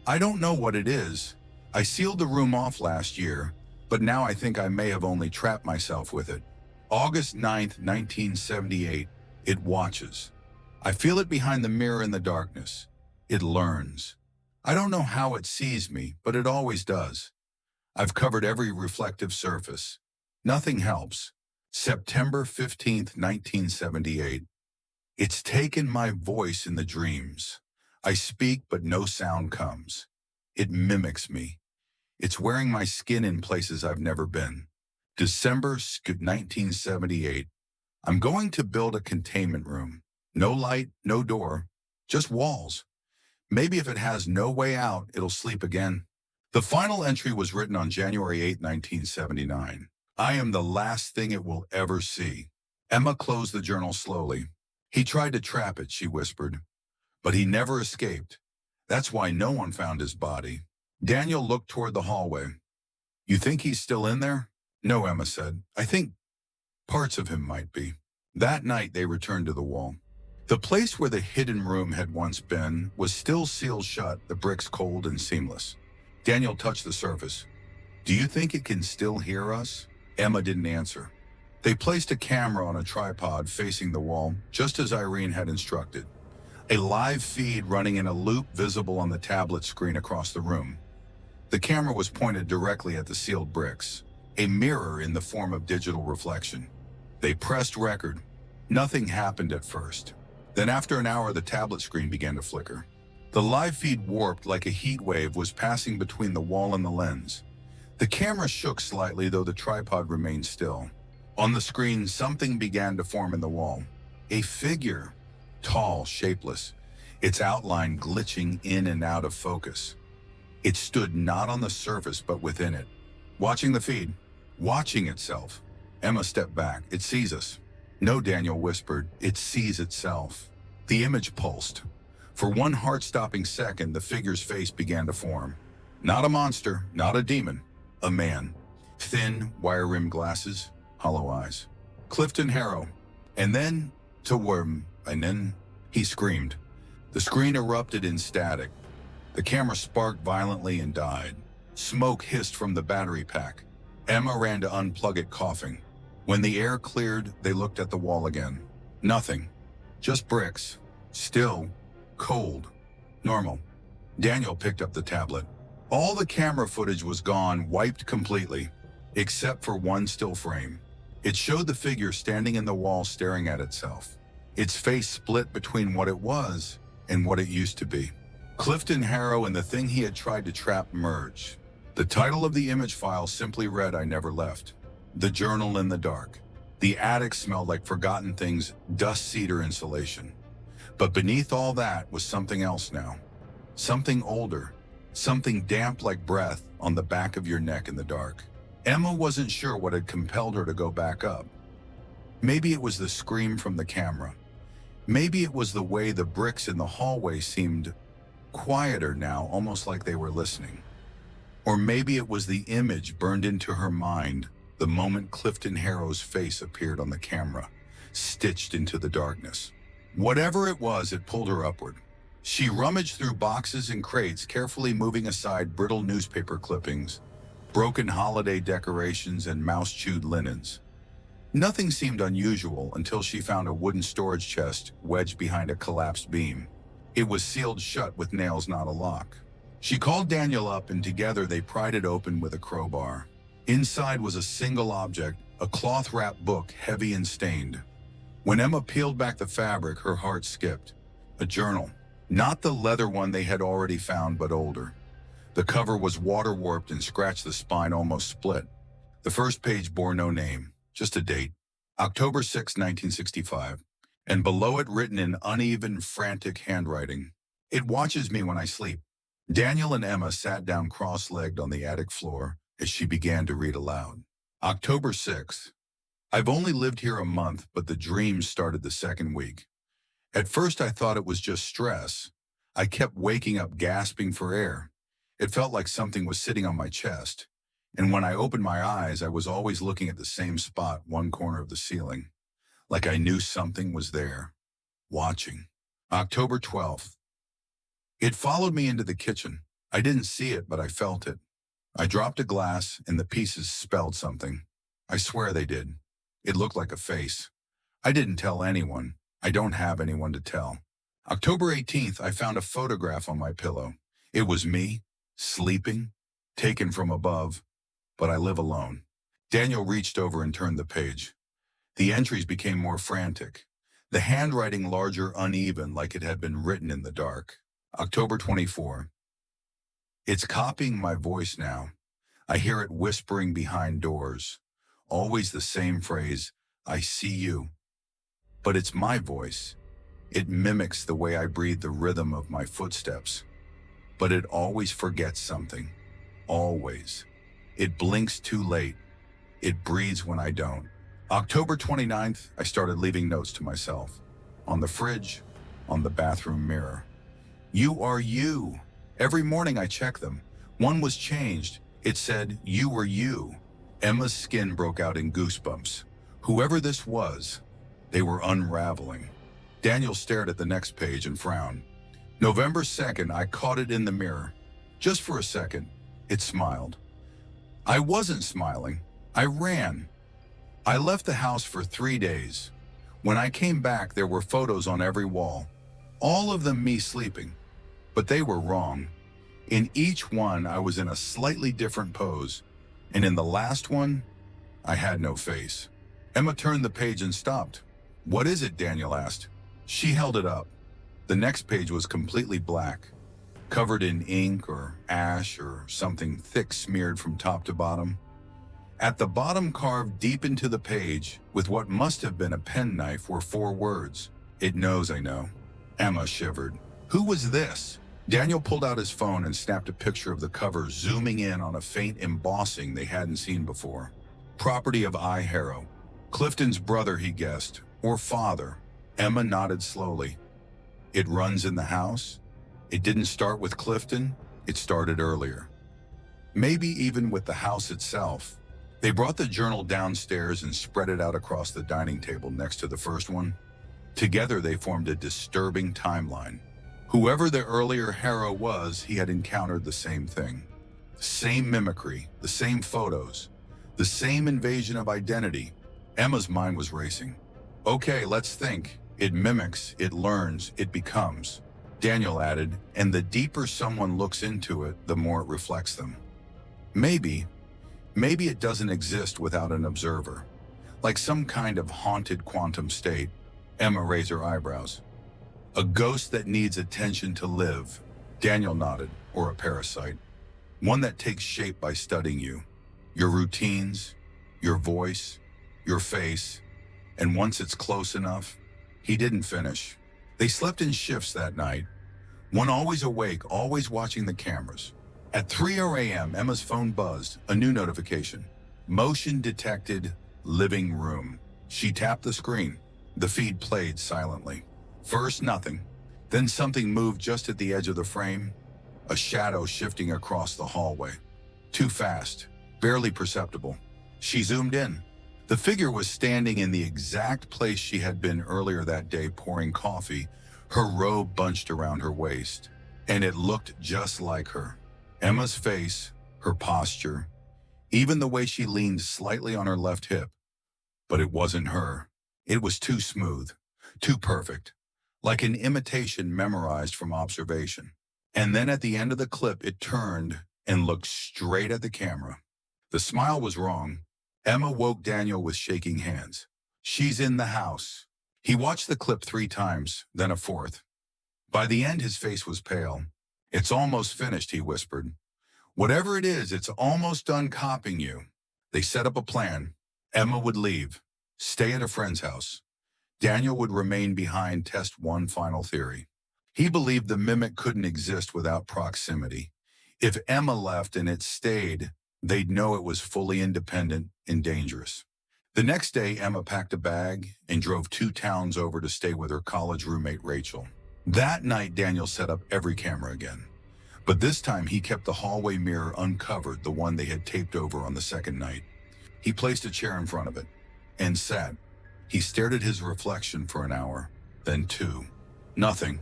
I don't know what it is. I sealed the room off last year, but now I think I may have only trapped myself with it. August 9th, 1978. It watches. I feel it behind the mirror in the darkness. It learns. I don't know how it sees me, but it always does. I've covered every reflective surface. Nothing helps. September 15th, 1978. It's taken my voice in the dreams. I speak, but no sound comes. It mimics me. It's wearing my skin in places I've never been. December 1978. I'm going to build a containment room. No light, no door, just walls. Maybe if it has no way out, it'll sleep again. The final entry was written on January 8, 1979. I am the last thing it will ever see. Emma closed the journal slowly. He tried to trap it, she whispered, but he never escaped. That's why no one found his body. Daniel looked toward the hallway. You think he's still in there? No, Emma said. I think parts of him might be. That night, they returned to the wall. The place where the hidden room had once been was still sealed shut, the bricks cold and seamless. Daniel touched the surface. Do you think it can still hear us? Emma didn't answer. They placed a camera on a tripod facing the wall, just as Irene had instructed. A live feed running in a loop visible on the tablet screen across the room. The camera was pointed directly at the sealed bricks, a mirror in the form of digital reflection. They pressed record. Nothing happened at first. Then after an hour, the tablet screen began to flicker. The live feed warped like a heat wave was passing between the wall and the lens. The camera shook slightly, though the tripod remained still. On the screen, something began to form in the wall. A figure, tall, shapeless, its outline glitching in and out of focus. It stood not on the surface, but within it. Watching the feed, watching itself. Emma stepped back. It sees us. No, Daniel whispered. It sees itself. The image pulsed. For one heart-stopping second, the figure's face began to form. Not a monster, not a demon. A man. Thin, wire-rimmed glasses, hollow eyes. Clifton Harrow. And then, to worm, and then, he screamed. The screen erupted in static. The camera sparked violently and died. Smoke hissed from the battery pack. Emma ran to unplug it, coughing. When the air cleared, they looked at the wall again. Nothing. Just bricks. Still. Cold. Normal. Daniel picked up the tablet. All the camera footage was gone, wiped completely, except for one still frame. It showed the figure standing in the wall staring at itself. Its face split between what it was and what it used to be. Clifton Harrow and the thing he had tried to trap merged. The title of the image file simply read, I Never Left. The journal in the dark. The attic smelled like forgotten things, dust cedar insulation. But beneath all that was something else now. Something older. Something damp like breath on the back of your neck in the dark. Emma wasn't sure what had compelled her to go back up. Maybe it was the scream from the camera. Maybe it was the way the bricks in the hallway seemed quieter now, almost like they were listening. Or maybe it was the image burned into her mind the moment Clifton Harrow's face appeared on the camera, stitched into the darkness. Whatever it was, it pulled her upward. She rummaged through boxes and crates, carefully moving aside brittle newspaper clippings, broken holiday decorations, and mouse-chewed linens. Nothing seemed unusual until she found a wooden storage chest wedged behind a collapsed beam. It was sealed shut with nails, not a lock. She called Daniel up, and together they pried it open with a crowbar. Inside was a single object, a cloth-wrapped book, heavy and stained. When Emma peeled back the fabric, her heart skipped. A journal. Not the leather one they had already found, but older. The cover was water-warped and scratched, the spine almost split. The first page bore no name, just a date. October 6, 1965. And below it, written in uneven, frantic handwriting. It watches me when I sleep. Daniel and Emma sat down cross-legged on the attic floor as she began to read aloud. October 6th. I've only lived here a month, but the dreams started the second week. At first, I thought it was just stress. I kept waking up gasping for air. It felt like something was sitting on my chest. And when I opened my eyes, I was always looking at the same spot, one corner of the ceiling, like I knew something was there, watching. October 12th. It followed me into the kitchen. I didn't see it, but I felt it. I dropped a glass, and the pieces spelled something. I swear they did. It looked like a face. I didn't tell anyone. I don't have anyone to tell. October 18th, I found a photograph on my pillow. It was me, sleeping, taken from above, but I live alone. Daniel reached over and turned the page. The entries became more frantic, the handwriting larger, uneven, like it had been written in the dark. October 24. It's copying my voice now. I hear it whispering behind doors. Always the same phrase, I see you. But it's my voice. It mimics the way I breathe, the rhythm of my footsteps. But it always forgets something. Always. It blinks too late. It breathes when I don't. October 29th, I started leaving notes to myself. On the fridge, on the bathroom mirror. You are you. Every morning I check them. One was changed. It said, you were you. Emma's skin broke out in goosebumps. Whoever this was, they were unraveling. Daniel stared at the next page and frowned. November 2nd, I caught it in the mirror. Just for a second, it smiled. I wasn't smiling. I ran. I left the house for 3 days. When I came back, there were photos on every wall. All of them me sleeping. But they were wrong. In each one, I was in a slightly different pose. And in the last one, I had no face. Emma turned the page and stopped. What is it? Daniel asked. She held it up. The next page was completely black, covered in ink or ash or something thick smeared from top to bottom. At the bottom, carved deep into the page, with what must have been a penknife, were 4 words. It knows I know. Emma shivered. Who was this? Daniel pulled out his phone and snapped a picture of the cover, zooming in on a faint embossing they hadn't seen before. Property of I. Harrow. Clifton's brother, he guessed, or father. Emma nodded slowly. It runs in the house? It didn't start with Clifton, it started earlier. Maybe even with the house itself. They brought the journal downstairs and spread it out across the dining table next to the first one. Together they formed a disturbing timeline. Whoever the earlier Harrow was, he had encountered the same thing. The same mimicry, the same photos, the same invasion of identity. Emma's mind was racing. Okay, let's think. It mimics, it learns, it becomes. Daniel added, and the deeper someone looks into it, the more it reflects them. Maybe it doesn't exist without an observer. Like some kind of haunted quantum state. Emma raised her eyebrows. A ghost that needs attention to live. Daniel nodded, or a parasite. One that takes shape by studying you. Your routines, your voice, your face. And once it's close enough, he didn't finish. They slept in shifts that night. One always awake, always watching the cameras. At 3 a.m., Emma's phone buzzed, a new notification. Motion detected, living room. She tapped the screen. The feed played silently. First, nothing. Then something moved just at the edge of the frame. A shadow shifting across the hallway. Too fast, barely perceptible. She zoomed in. The figure was standing in the exact place she had been earlier that day, pouring coffee, her robe bunched around her waist. And it looked just like her. Emma's face, her posture, even the way she leaned slightly on her left hip. But it wasn't her. It was too smooth, too perfect, like an imitation memorized from observation. And then at the end of the clip, it turned and looked straight at the camera. The smile was wrong. Emma woke Daniel with shaking hands. She's in the house. He watched the clip 3 times, then a 4th. By the end, his face was pale. It's almost finished, he whispered. Whatever it is, it's almost done copying you. They set up a plan. Emma would leave, stay at a friend's house. Daniel would remain behind, test one final theory. He believed the mimic couldn't exist without proximity. If Emma left and it stayed, they'd know it was fully independent and dangerous. The next day, Emma packed a bag and drove 2 towns over to stay with her college roommate, Rachel. That night, Daniel set up every camera again. But this time, he kept the hallway mirror uncovered, the one they had taped over on the second night. He placed a chair in front of it and sat. He stared at his reflection for an hour, then 2. Nothing,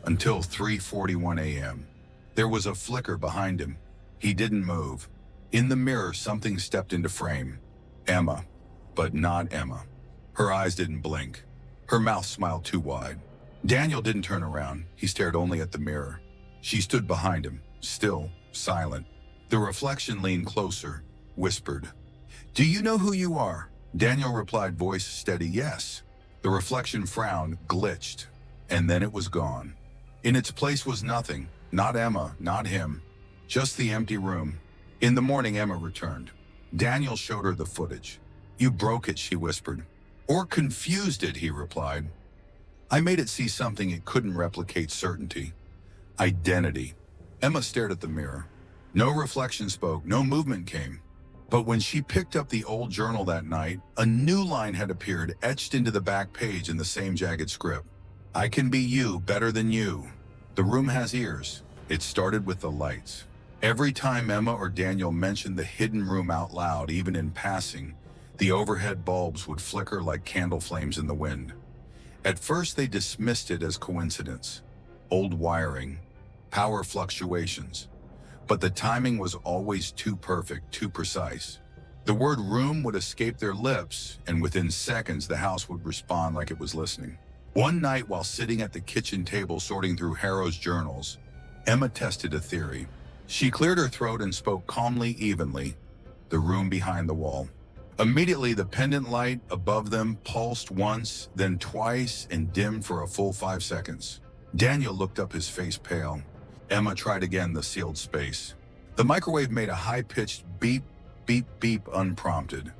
until 3:41 a.m. There was a flicker behind him. He didn't move. In the mirror, something stepped into frame. Emma, but not Emma. Her eyes didn't blink. Her mouth smiled too wide. Daniel didn't turn around. He stared only at the mirror. She stood behind him, still, silent. The reflection leaned closer, whispered, "Do you know who you are?" Daniel replied, voice steady, "Yes." The reflection frowned, glitched, and then it was gone. In its place was nothing, not Emma, not him, just the empty room. In the morning, Emma returned. Daniel showed her the footage. "You broke it," she whispered. "Or confused it," he replied. "I made it see something it couldn't replicate: certainty. Identity." Emma stared at the mirror. No reflection spoke, no movement came. But when she picked up the old journal that night, a new line had appeared, etched into the back page in the same jagged script. "I can be you better than you. The room has ears." It started with the lights. Every time Emma or Daniel mentioned the hidden room out loud, even in passing, the overhead bulbs would flicker like candle flames in the wind. At first, they dismissed it as coincidence. Old wiring, power fluctuations. But the timing was always too perfect, too precise. The word room would escape their lips, and within seconds, the house would respond like it was listening. One night, while sitting at the kitchen table sorting through Harrow's journals, Emma tested a theory. She cleared her throat and spoke calmly, evenly. "The room behind the wall." Immediately, the pendant light above them pulsed once, then twice, and dimmed for a full 5 seconds. Daniel looked up, his face pale. Emma tried again, the sealed space. The microwave made a high-pitched beep, beep, beep, unprompted.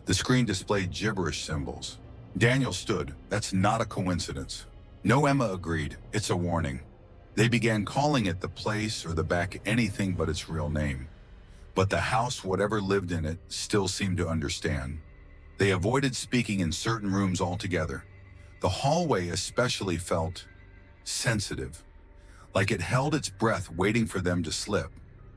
The screen displayed gibberish symbols. Daniel stood. "That's not a coincidence." "No," Emma agreed. "It's a warning." They began calling it the place or the back anything but its real name. But the house, whatever lived in it, still seemed to understand. They avoided speaking in certain rooms altogether. The hallway especially felt sensitive, like it held its breath waiting for them to slip.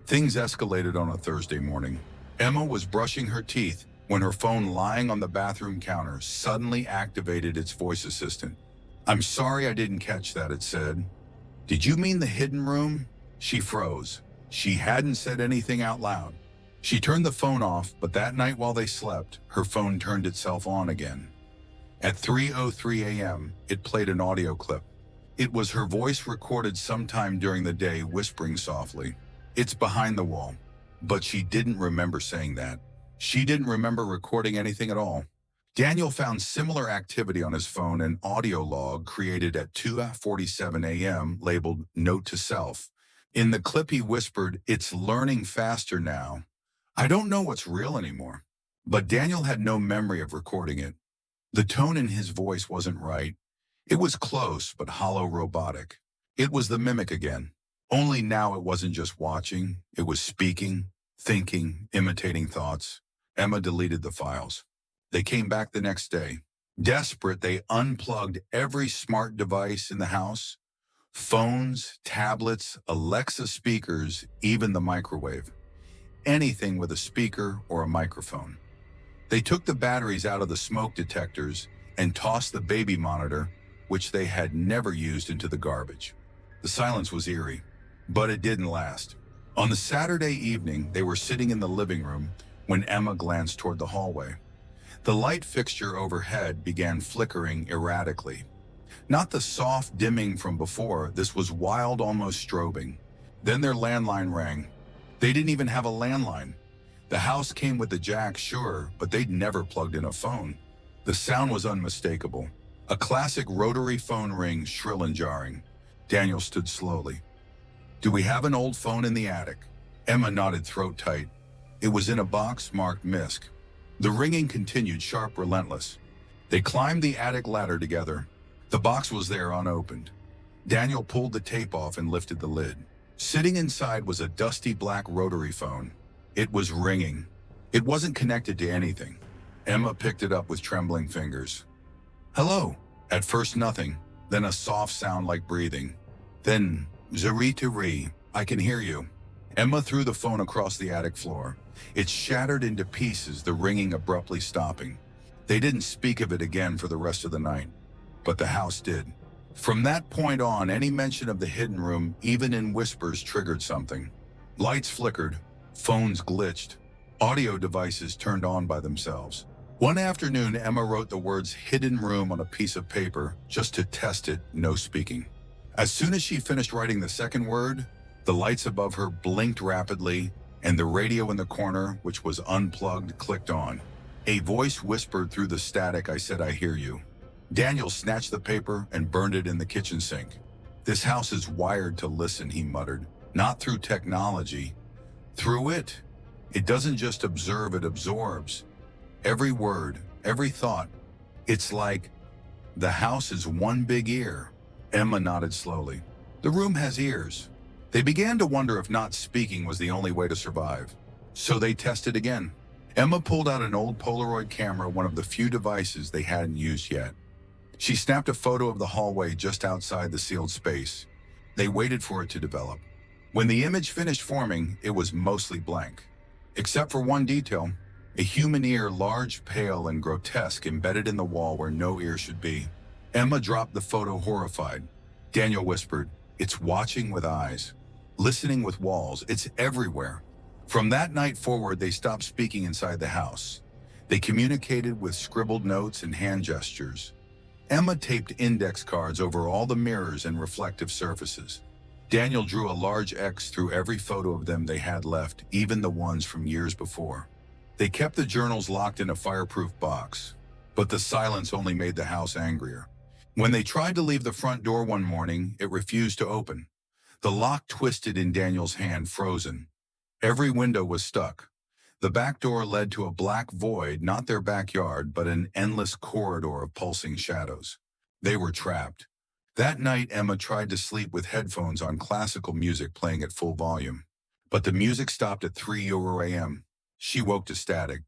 Things escalated on a Thursday morning. Emma was brushing her teeth when her phone, lying on the bathroom counter, suddenly activated its voice assistant. "I'm sorry I didn't catch that," it said. "Did you mean the hidden room?" She froze. She hadn't said anything out loud. She turned the phone off, but that night while they slept, her phone turned itself on again. At 3:03 a.m., it played an audio clip. It was her voice recorded sometime during the day, whispering softly, "It's behind the wall." But she didn't remember saying that. She didn't remember recording anything at all. Daniel found similar activity on his phone, an audio log created at 2:47 a.m. labeled "Note to Self." In the clip, he whispered, "It's learning faster now. I don't know what's real anymore." But Daniel had no memory of recording it. The tone in his voice wasn't right. It was close, but hollow, robotic. It was the mimic again. Only now it wasn't just watching. It was speaking, thinking, imitating thoughts. Emma deleted the files. They came back the next day. Desperate, they unplugged every smart device in the house. Phones, tablets, Alexa speakers, even the microwave. Anything with a speaker or a microphone. They took the batteries out of the smoke detectors and tossed the baby monitor, which they had never used, into the garbage. The silence was eerie, but it didn't last. On the Saturday evening, they were sitting in the living room when Emma glanced toward the hallway. The light fixture overhead began flickering erratically. Not the soft dimming from before, this was wild, almost strobing. Then their landline rang. They didn't even have a landline. The house came with the jack, sure, but they'd never plugged in a phone. The sound was unmistakable. A classic rotary phone ring, shrill and jarring. Daniel stood slowly. "Do we have an old phone in the attic?" Emma nodded, throat tight. It was in a box marked MISC. The ringing continued, sharp, relentless. They climbed the attic ladder together. The box was there, unopened. Daniel pulled the tape off and lifted the lid. Sitting inside was a dusty black rotary phone. It was ringing. It wasn't connected to anything. Emma picked it up with trembling fingers. Hello. At first nothing, then a soft sound like breathing. Then, zari-to-re, I can hear you. Emma threw the phone across the attic floor. It shattered into pieces, the ringing abruptly stopping. They didn't speak of it again for the rest of the night, but the house did. From that point on, any mention of the hidden room, even in whispers, triggered something. Lights flickered, phones glitched, audio devices turned on by themselves. One afternoon, Emma wrote the words "hidden room" on a piece of paper just to test it, no speaking. As soon as she finished writing the second word, the lights above her blinked rapidly, and the radio in the corner, which was unplugged, clicked on. A voice whispered through the static, "I said I hear you." Daniel snatched the paper and burned it in the kitchen sink. "This house is wired to listen," he muttered. "Not through technology. Through it. It doesn't just observe, it absorbs. Every word, every thought. It's like the house is one big ear." Emma nodded slowly. "The room has ears." They began to wonder if not speaking was the only way to survive. So they tested again. Emma pulled out an old Polaroid camera, one of the few devices they hadn't used yet. She snapped a photo of the hallway just outside the sealed space. They waited for it to develop. When the image finished forming, it was mostly blank. Except for one detail, a human ear, large, pale, and grotesque, embedded in the wall where no ear should be. Emma dropped the photo, horrified. Daniel whispered, "It's watching with eyes, listening with walls, it's everywhere." From that night forward, they stopped speaking inside the house. They communicated with scribbled notes and hand gestures. Emma taped index cards over all the mirrors and reflective surfaces. Daniel drew a large X through every photo of them they had left, even the ones from years before. They kept the journals locked in a fireproof box, but the silence only made the house angrier. When they tried to leave the front door one morning, it refused to open. The lock twisted in Daniel's hand, frozen. Every window was stuck. The back door led to a black void, not their backyard, but an endless corridor of pulsing shadows. They were trapped. That night, Emma tried to sleep with headphones on, classical music playing at full volume. But the music stopped at 3 a.m. She woke to static.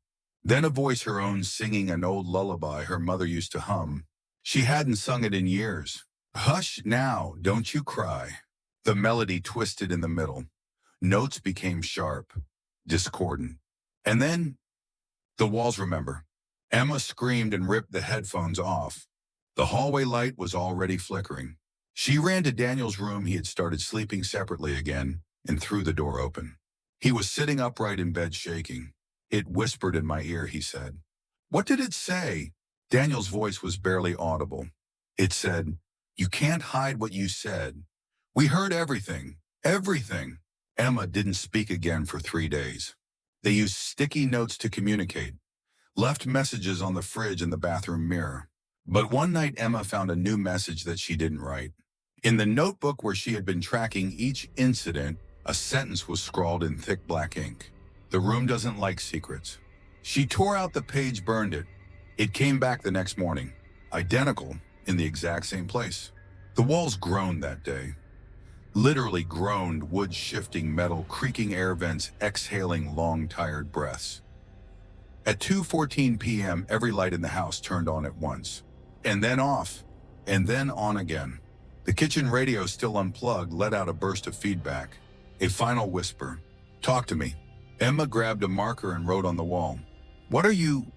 Then a voice, her own, singing an old lullaby her mother used to hum. She hadn't sung it in years. "Hush now, don't you cry." The melody twisted in the middle. Notes became sharp, discordant. And then, the walls remember. Emma screamed and ripped the headphones off. The hallway light was already flickering. She ran to Daniel's room. He had started sleeping separately again and threw the door open. He was sitting upright in bed, shaking. "It whispered in my ear," he said. "What did it say?" Daniel's voice was barely audible. It said, "You can't hide what you said. We heard everything, everything." Emma didn't speak again for 3 days. They used sticky notes to communicate, left messages on the fridge and the bathroom mirror. But one night, Emma found a new message that she didn't write. In the notebook where she had been tracking each incident, a sentence was scrawled in thick black ink. "The room doesn't like secrets." She tore out the page, burned it. It came back the next morning, identical, in the exact same place. The walls groaned that day. Literally groaned, wood shifting, metal creaking, air vents exhaling long, tired breaths. At 2:14 p.m., every light in the house turned on at once. And then off, and then on again. The kitchen radio, still unplugged, let out a burst of feedback. A final whisper. "Talk to me." Emma grabbed a marker and wrote on the wall. "What are you?"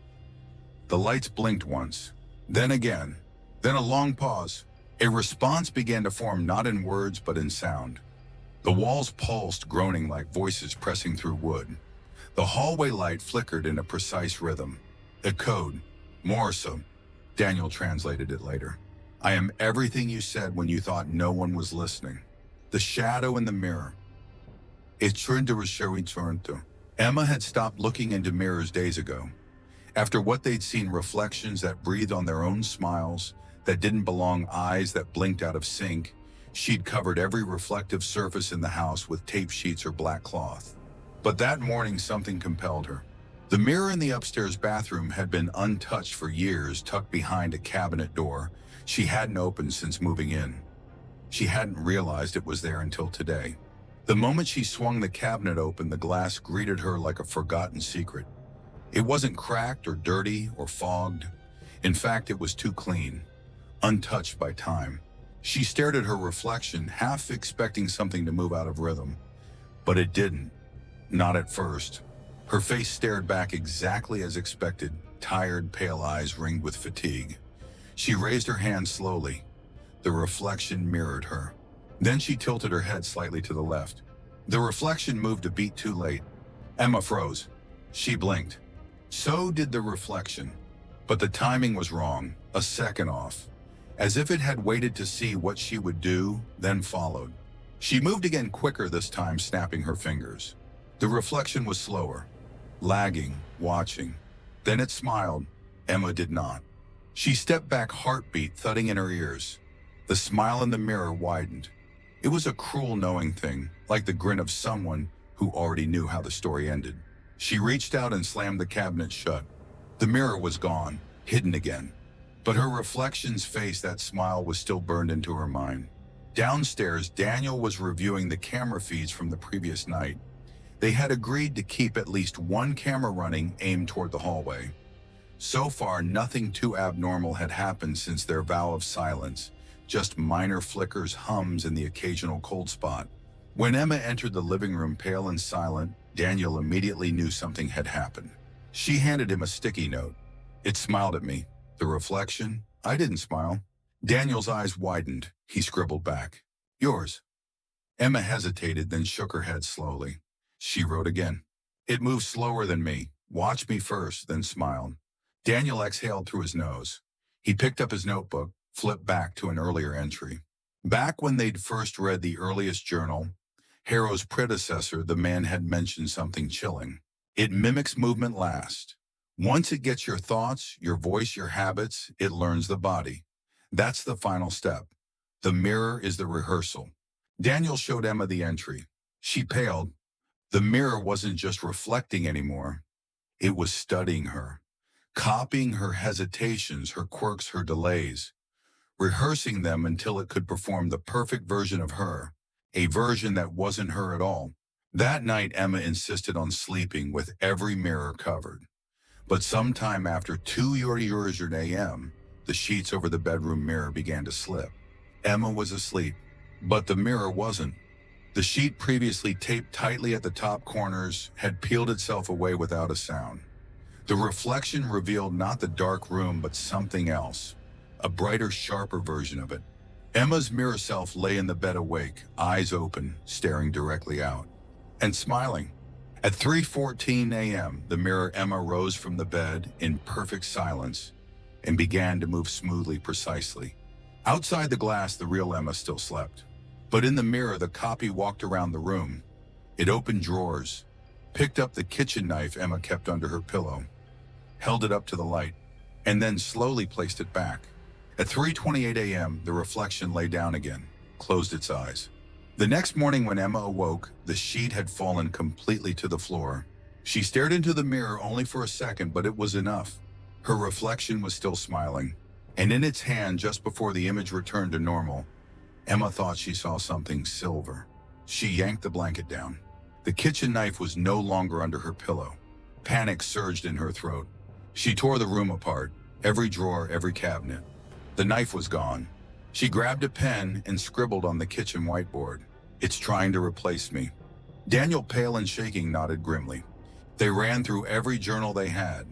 The lights blinked once, then again, then a long pause. A response began to form, not in words but in sound. The walls pulsed, groaning like voices pressing through wood. The hallway light flickered in a precise rhythm. A code. Morse. Daniel translated it later. "I am everything you said when you thought no one was listening." The shadow in the mirror. It turned to Risharinto. Emma had stopped looking into mirrors days ago. After what they'd seen, reflections that breathed on their own smiles, that didn't belong, eyes that blinked out of sync, she'd covered every reflective surface in the house with tape sheets or black cloth. But that morning, something compelled her. The mirror in the upstairs bathroom had been untouched for years, tucked behind a cabinet door she hadn't opened since moving in. She hadn't realized it was there until today. The moment she swung the cabinet open, the glass greeted her like a forgotten secret. It wasn't cracked or dirty or fogged. In fact, it was too clean, untouched by time. She stared at her reflection, half expecting something to move out of rhythm. But it didn't. Not at first. Her face stared back exactly as expected, tired, pale eyes ringed with fatigue. She raised her hand slowly. The reflection mirrored her. Then she tilted her head slightly to the left. The reflection moved a beat too late. Emma froze. She blinked. So did the reflection. But the timing was wrong, a second off. As if it had waited to see what she would do, then followed. She moved again, quicker this time, snapping her fingers. The reflection was slower, lagging, watching. Then it smiled. Emma did not. She stepped back, heartbeat thudding in her ears. The smile in the mirror widened. It was a cruel, knowing thing, like the grin of someone who already knew how the story ended. She reached out and slammed the cabinet shut. The mirror was gone, hidden again. But her reflection's face, that smile, was still burned into her mind. Downstairs, Daniel was reviewing the camera feeds from the previous night. They had agreed to keep at least one camera running, aimed toward the hallway. So far, nothing too abnormal had happened since their vow of silence, just minor flickers, hums, and the occasional cold spot. When Emma entered the living room, pale and silent, Daniel immediately knew something had happened. She handed him a sticky note. It smiled at me. The reflection? I didn't smile. Daniel's eyes widened. He scribbled back. Yours. Emma hesitated, then shook her head slowly. She wrote again. It moved slower than me. Watch me first, then smiled. Daniel exhaled through his nose. He picked up his notebook, flipped back to an earlier entry. Back when they'd first read the earliest journal, Harrow's predecessor, the man had mentioned something chilling. It mimics movement last. Once it gets your thoughts, your voice, your habits, it learns the body. That's the final step. The mirror is the rehearsal. Daniel showed Emma the entry. She paled. The mirror wasn't just reflecting anymore. It was studying her, copying her hesitations, her quirks, her delays, rehearsing them until it could perform the perfect version of her, a version that wasn't her at all. That night, Emma insisted on sleeping with every mirror covered. But sometime after 2 a.m., the sheets over the bedroom mirror began to slip. Emma was asleep, but the mirror wasn't. The sheet, previously taped tightly at the top corners, had peeled itself away without a sound. The reflection revealed not the dark room, but something else, a brighter, sharper version of it. Emma's mirror self lay in the bed, awake, eyes open, staring directly out, and smiling. At 3:14 a.m., the mirror Emma rose from the bed in perfect silence and began to move smoothly, precisely. Outside the glass, the real Emma still slept. But in the mirror, the copy walked around the room. It opened drawers, picked up the kitchen knife Emma kept under her pillow, held it up to the light, and then slowly placed it back. At 3:28 a.m., the reflection lay down again, closed its eyes. The next morning when Emma awoke, the sheet had fallen completely to the floor. She stared into the mirror only for a second, but it was enough. Her reflection was still smiling, and in its hand, just before the image returned to normal, Emma thought she saw something silver. She yanked the blanket down. The kitchen knife was no longer under her pillow. Panic surged in her throat. She tore the room apart, every drawer, every cabinet. The knife was gone. She grabbed a pen and scribbled on the kitchen whiteboard. It's trying to replace me. Daniel, pale and shaking, nodded grimly. They ran through every journal they had.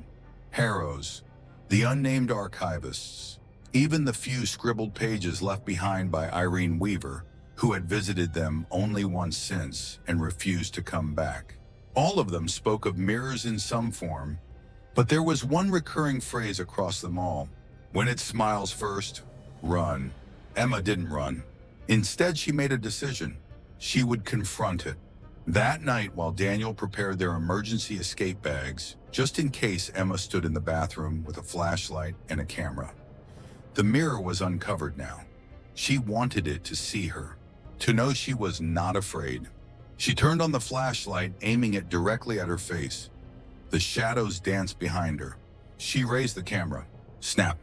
Harrow's, the unnamed archivists, even the few scribbled pages left behind by Irene Weaver, who had visited them only once since and refused to come back. All of them spoke of mirrors in some form, but there was one recurring phrase across them all. When it smiles first, run. Emma didn't run. Instead, she made a decision. She would confront it. That night, while Daniel prepared their emergency escape bags, just in case Emma stood in the bathroom with a flashlight and a camera, the mirror was uncovered now. She wanted it to see her, to know she was not afraid. She turned on the flashlight, aiming it directly at her face. The shadows danced behind her. She raised the camera. Snap.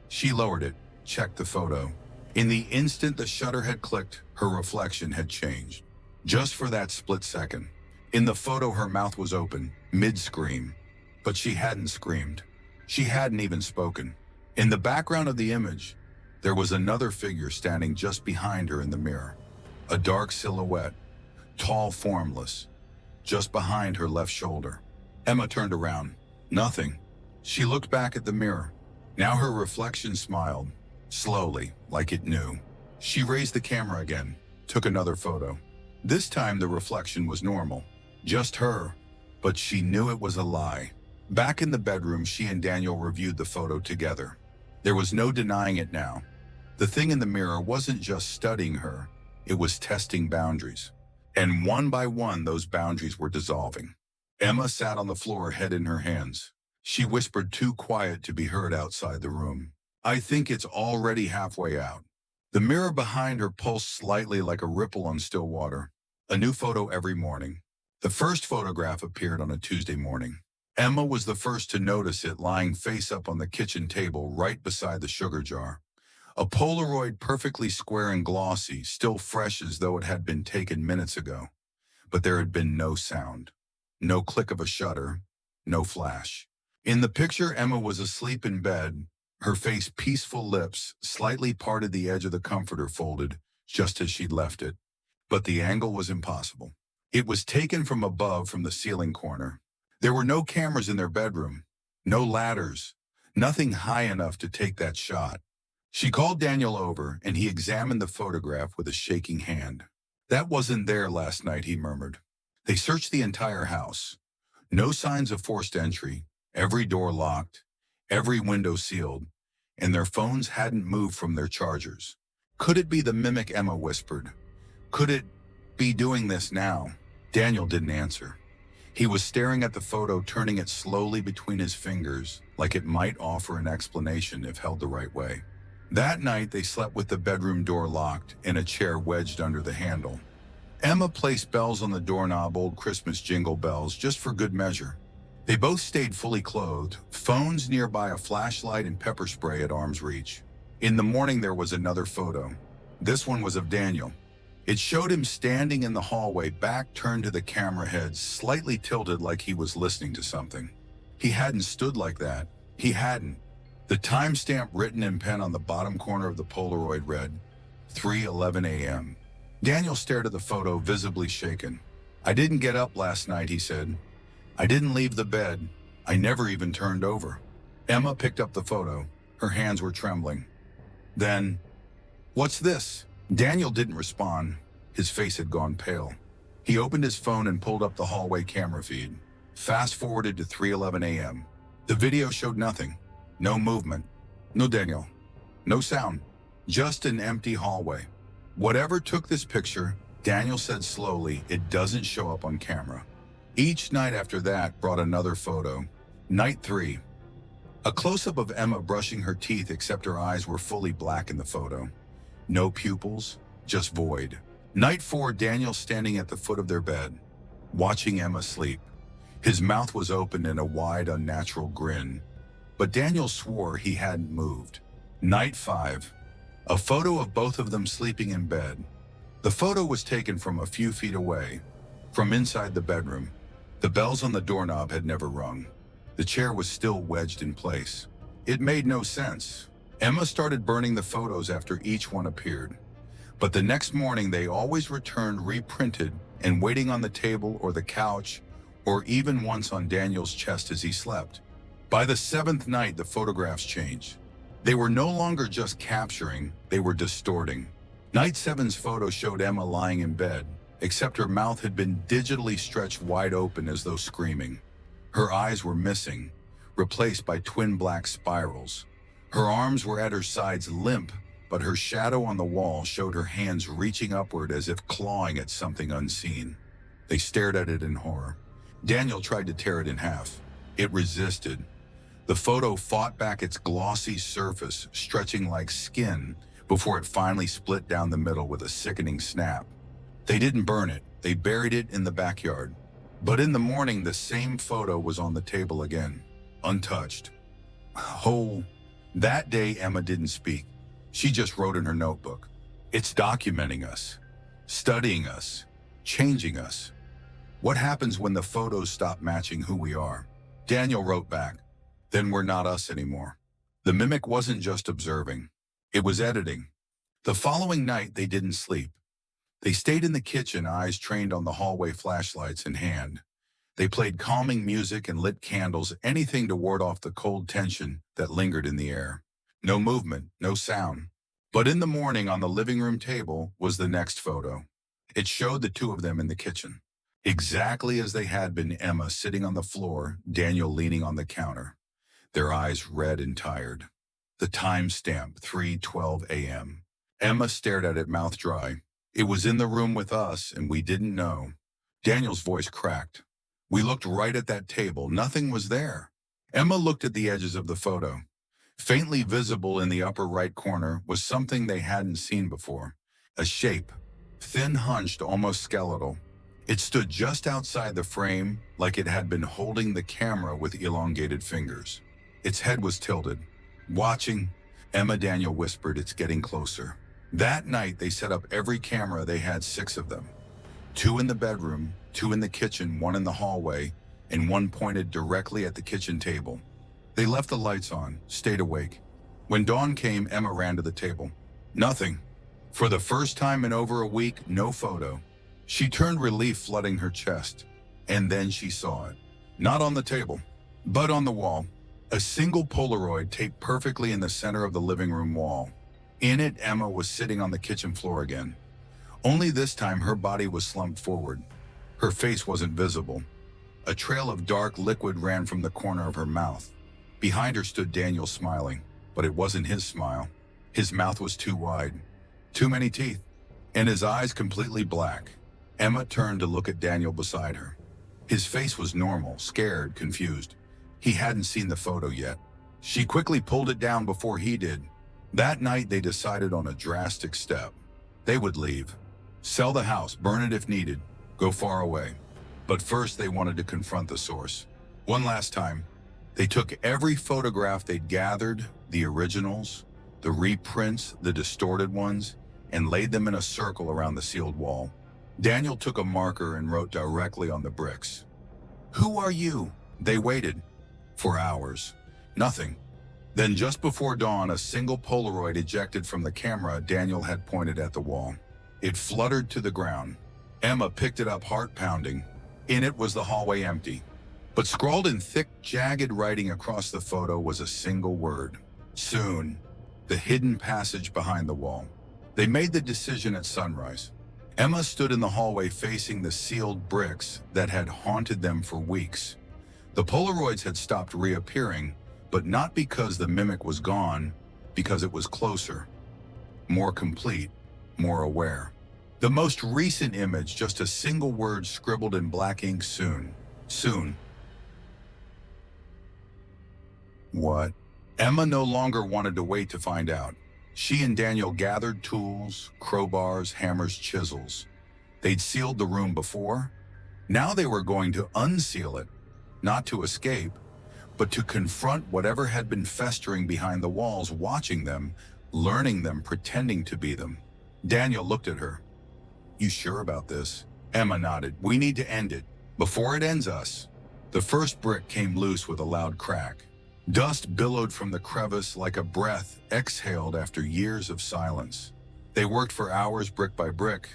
She lowered it, checked the photo. In the instant the shutter had clicked, her reflection had changed. Just for that split second. In the photo, her mouth was open, mid-scream. But she hadn't screamed. She hadn't even spoken. In the background of the image, there was another figure standing just behind her in the mirror. A dark silhouette, tall, formless, just behind her left shoulder. Emma turned around. Nothing. She looked back at the mirror. Now her reflection smiled, slowly, like it knew. She raised the camera again, took another photo. This time the reflection was normal, just her, but she knew it was a lie. Back in the bedroom, she and Daniel reviewed the photo together. There was no denying it now. The thing in the mirror wasn't just studying her, it was testing boundaries. And one by one, those boundaries were dissolving. Emma sat on the floor, head in her hands. She whispered, too quiet to be heard outside the room. "I think it's already halfway out." The mirror behind her pulsed slightly like a ripple on still water. A new photo every morning. The first photograph appeared on a Tuesday morning. Emma was the first to notice it, lying face up on the kitchen table right beside the sugar jar. A Polaroid, perfectly square and glossy, still fresh as though it had been taken minutes ago. But there had been no sound. No click of a shutter. No flash. In the picture, Emma was asleep in bed, her face peaceful, lips slightly parted, the edge of the comforter folded, just as she'd left it. But the angle was impossible. It was taken from above, from the ceiling corner. There were no cameras in their bedroom, no ladders, nothing high enough to take that shot. She called Daniel over, and he examined the photograph with a shaking hand. "That wasn't there last night," he murmured. They searched the entire house. No signs of forced entry, every door locked, every window sealed, and their phones hadn't moved from their chargers. Could it be the mimic? Emma whispered. Could it be doing this now? Daniel didn't answer. He was staring at the photo, turning it slowly between his fingers, like it might offer an explanation if held the right way. That night, they slept with the bedroom door locked and a chair wedged under the handle. Emma placed bells on the doorknob, old Christmas jingle bells, just for good measure. They both stayed fully clothed, phones nearby, a flashlight and pepper spray at arm's reach. In the morning, there was another photo. This one was of Daniel. It showed him standing in the hallway, back turned to the camera, head slightly tilted like he was listening to something. He hadn't stood like that. He hadn't. The timestamp written in pen on the bottom corner of the Polaroid read, 3:11 a.m. Daniel stared at the photo, visibly shaken. "I didn't get up last night," he said. "I didn't leave the bed. I never even turned over." Emma picked up the photo. Her hands were trembling. Then, "What's this?" Daniel didn't respond. His face had gone pale. He opened his phone and pulled up the hallway camera feed. Fast-forwarded to 3:11 a.m. The video showed nothing. No movement. No Daniel. No sound. Just an empty hallway. "Whatever took this picture," Daniel said slowly, "it doesn't show up on camera." Each night after that brought another photo. Night 3. A close-up of Emma brushing her teeth, except her eyes were fully black in the photo. No pupils, just void. Night 4, Daniel standing at the foot of their bed, watching Emma sleep. His mouth was open in a wide, unnatural grin, but Daniel swore he hadn't moved. Night 5. A photo of both of them sleeping in bed. The photo was taken from a few feet away, from inside the bedroom. The bells on the doorknob had never rung. The chair was still wedged in place. It made no sense. Emma started burning the photos after each one appeared. But the next morning, they always returned reprinted and waiting on the table or the couch, or even once on Daniel's chest as he slept. By the 7th night, the photographs changed. They were no longer just capturing, they were distorting. Night 7's photo showed Emma lying in bed, except her mouth had been digitally stretched wide open as though screaming. Her eyes were missing, replaced by twin black spirals. Her arms were at her sides, limp, but her shadow on the wall showed her hands reaching upward as if clawing at something unseen. They stared at it in horror. Daniel tried to tear it in half. It resisted. The photo fought back, its glossy surface stretching like skin before it finally split down the middle with a sickening snap. They didn't burn it. They buried it in the backyard. But in the morning, the same photo was on the table again, untouched. Whole. That day, Emma didn't speak. She just wrote in her notebook. It's documenting us, studying us, changing us. What happens when the photos stop matching who we are? Daniel wrote back, then we're not us anymore. The mimic wasn't just observing, it was editing. The following night, they didn't sleep. They stayed in the kitchen, eyes trained on the hallway, flashlights in hand. They played calming music and lit candles, anything to ward off the cold tension that lingered in the air. No movement, no sound. But in the morning, on the living room table was the next photo. It showed the two of them in the kitchen. Exactly as they had been, Emma sitting on the floor, Daniel leaning on the counter, their eyes red and tired. The timestamp, 3:12 a.m. Emma stared at it, mouth dry. It was in the room with us, and we didn't know. Daniel's voice cracked. We looked right at that table. Nothing was there. Emma looked at the edges of the photo. Faintly visible in the upper right corner was something they hadn't seen before. A shape, thin, hunched, almost skeletal. It stood just outside the frame, like it had been holding the camera with elongated fingers. Its head was tilted. Watching, Emma, Daniel whispered, it's getting closer. That night, they set up every camera. They had 6 of them. 2 in the bedroom, 2 in the kitchen, 1 in the hallway, and 1 pointed directly at the kitchen table. They left the lights on, stayed awake. When dawn came, Emma ran to the table. Nothing. For the first time in over a week, no photo. She turned, relief flooding her chest. And then she saw it. Not on the table, but on the wall. A single Polaroid taped perfectly in the center of the living room wall. In it, Emma was sitting on the kitchen floor again. Only this time, her body was slumped forward. Her face wasn't visible. A trail of dark liquid ran from the corner of her mouth. Behind her stood Daniel, smiling, but it wasn't his smile. His mouth was too wide, too many teeth, and his eyes completely black. Emma turned to look at Daniel beside her. His face was normal, scared, confused. He hadn't seen the photo yet. She quickly pulled it down before he did. That night, they decided on a drastic step. They would leave. Sell the house, burn it if needed, go far away. But first, they wanted to confront the source. One last time, they took every photograph they'd gathered, the originals, the reprints, the distorted ones, and laid them in a circle around the sealed wall. Daniel took a marker and wrote directly on the bricks. Who are you? They waited. For hours. Nothing. Then just before dawn, a single Polaroid ejected from the camera Daniel had pointed at the wall. It fluttered to the ground. Emma picked it up, heart pounding. In it was the hallway, empty. But scrawled in thick, jagged writing across the photo was a single word. Soon. The hidden passage behind the wall. They made the decision at sunrise. Emma stood in the hallway facing the sealed bricks that had haunted them for weeks. The Polaroids had stopped reappearing, but not because the mimic was gone, because it was closer, more complete, more aware. The most recent image, just a single word scribbled in black ink, soon. Soon. What? Emma no longer wanted to wait to find out. She and Daniel gathered tools, crowbars, hammers, chisels. They'd sealed the room before. Now they were going to unseal it, not to escape, but to confront whatever had been festering behind the walls, watching them, learning them, pretending to be them. Daniel looked at her. You sure about this? Emma nodded. We need to end it, before it ends us. The first brick came loose with a loud crack. Dust billowed from the crevice like a breath exhaled after years of silence. They worked for hours, brick by brick.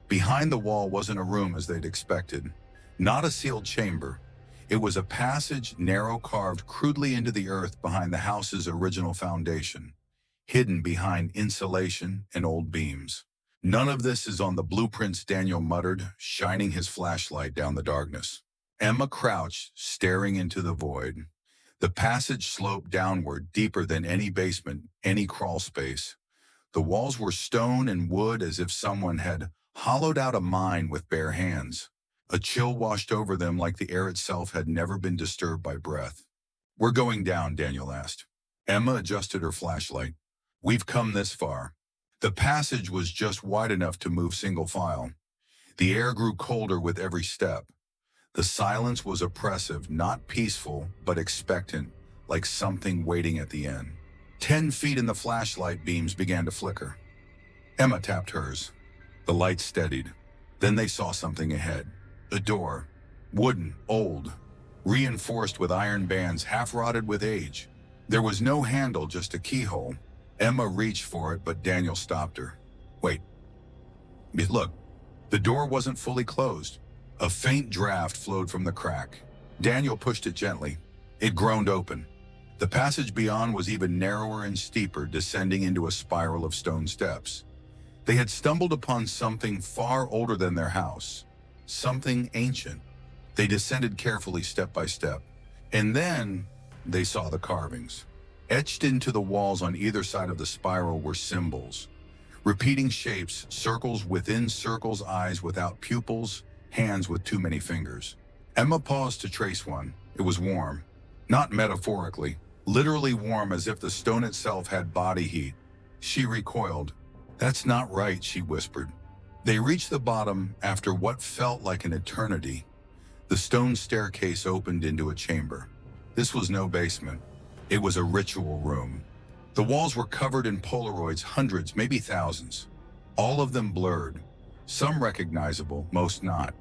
Behind the wall wasn't a room as they'd expected. Not a sealed chamber. It was a passage, narrow, carved crudely into the earth behind the house's original foundation, hidden behind insulation and old beams. None of this is on the blueprints, Daniel muttered, shining his flashlight down the darkness. Emma crouched, staring into the void. The passage sloped downward, deeper than any basement, any crawl space. The walls were stone and wood, as if someone had hollowed out a mine with bare hands. A chill washed over them, like the air itself had never been disturbed by breath. We're going down, Daniel asked. Emma adjusted her flashlight. We've come this far. The passage was just wide enough to move single file. The air grew colder with every step. The silence was oppressive, not peaceful, but expectant, like something waiting at the end. 10 feet and the flashlight beams began to flicker. Emma tapped hers. The light steadied. Then they saw something ahead. A door. Wooden, old, reinforced with iron bands half-rotted with age. There was no handle, just a keyhole. Emma reached for it, but Daniel stopped her. Wait. Look, the door wasn't fully closed. A faint draft flowed from the crack. Daniel pushed it gently. It groaned open. The passage beyond was even narrower and steeper, descending into a spiral of stone steps. They had stumbled upon something far older than their house, something ancient. They descended carefully, step by step, and then they saw the carvings. Etched into the walls on either side of the spiral were symbols, repeating shapes, circles within circles, eyes without pupils, hands with too many fingers. Emma paused to trace one. It was warm, not metaphorically, literally warm, as if the stone itself had body heat. She recoiled. "That's not right," she whispered. They reached the bottom after what felt like an eternity. The stone staircase opened into a chamber. This was no basement. It was a ritual room. The walls were covered in Polaroids, hundreds, maybe thousands. All of them blurred, some recognizable, most not.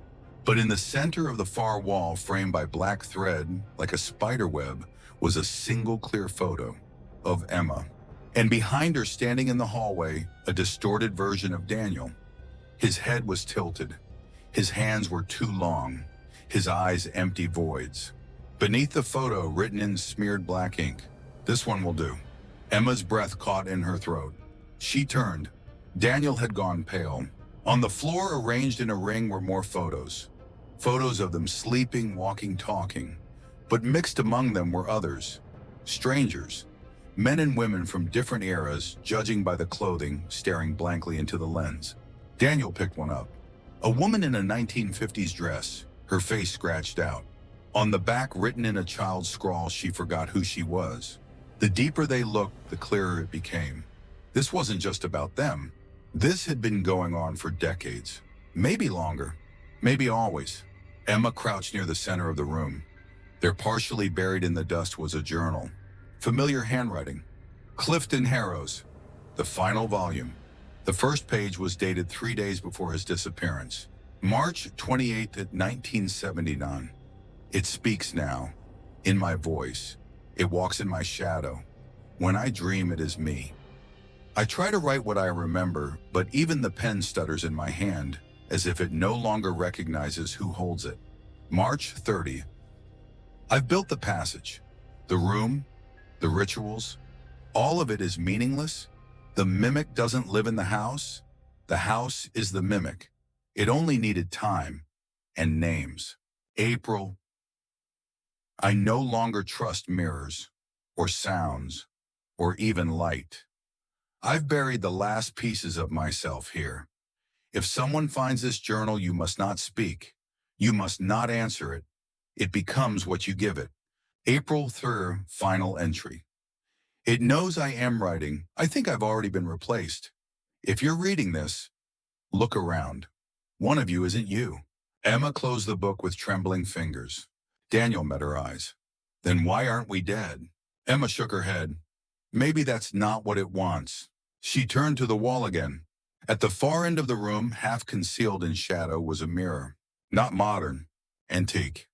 But in the center of the far wall, framed by black thread, like a spider web, was a single clear photo of Emma. And behind her, standing in the hallway, a distorted version of Daniel. His head was tilted. His hands were too long. His eyes empty voids. Beneath the photo, written in smeared black ink, "This one will do." Emma's breath caught in her throat. She turned. Daniel had gone pale. On the floor, arranged in a ring, were more photos. Photos of them sleeping, walking, talking. But mixed among them were others. Strangers. Men and women from different eras, judging by the clothing, staring blankly into the lens. Daniel picked one up. A woman in a 1950s dress, her face scratched out. On the back, written in a child's scrawl, she forgot who she was. The deeper they looked, the clearer it became. This wasn't just about them. This had been going on for decades. Maybe longer. Maybe always. Emma crouched near the center of the room. There, partially buried in the dust, was a journal. Familiar handwriting. Clifton Harrow's. The final volume. The first page was dated 3 days before his disappearance. March 28th, 1979. It speaks now. In my voice. It walks in my shadow. When I dream, it is me. I try to write what I remember, but even the pen stutters in my hand, as if it no longer recognizes who holds it. March 30th. I've built the passage. The room, the rituals, all of it is meaningless. The mimic doesn't live in the house. The house is the mimic. It only needed time and names. April. I no longer trust mirrors, or sounds, or even light. I've buried the last pieces of myself here. If someone finds this journal, you must not speak. You must not answer it. It becomes what you give it. April 3rd, final entry. It knows I am writing. I think I've already been replaced. If you're reading this, look around. One of you isn't you. Emma closed the book with trembling fingers. Daniel met her eyes. Then why aren't we dead? Emma shook her head. Maybe that's not what it wants. She turned to the wall again. At the far end of the room, half concealed in shadow, was a mirror. Not modern, antique.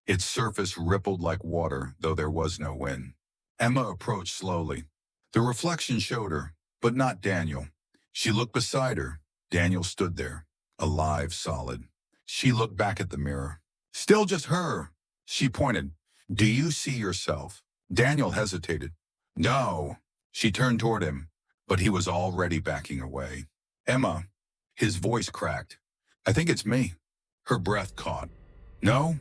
Its surface rippled like water, though there was no wind. Emma approached slowly. The reflection showed her, but not Daniel. She looked beside her. Daniel stood there, alive, solid. She looked back at the mirror. Still just her. She pointed. Do you see yourself? Daniel hesitated. No. She turned toward him, but he was already backing away. Emma. His voice cracked. I think it's me. Her breath caught. No,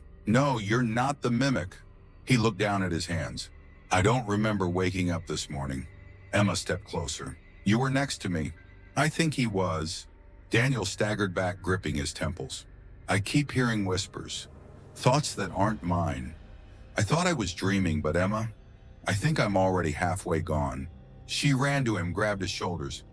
you're not the mimic. He looked down at his hands. I don't remember waking up this morning. Emma stepped closer. You were next to me. I think he was. Daniel staggered back, gripping his temples. I keep hearing whispers. Thoughts that aren't mine. I thought I was dreaming, but Emma, I think I'm already halfway gone. She ran to him, grabbed his shoulders.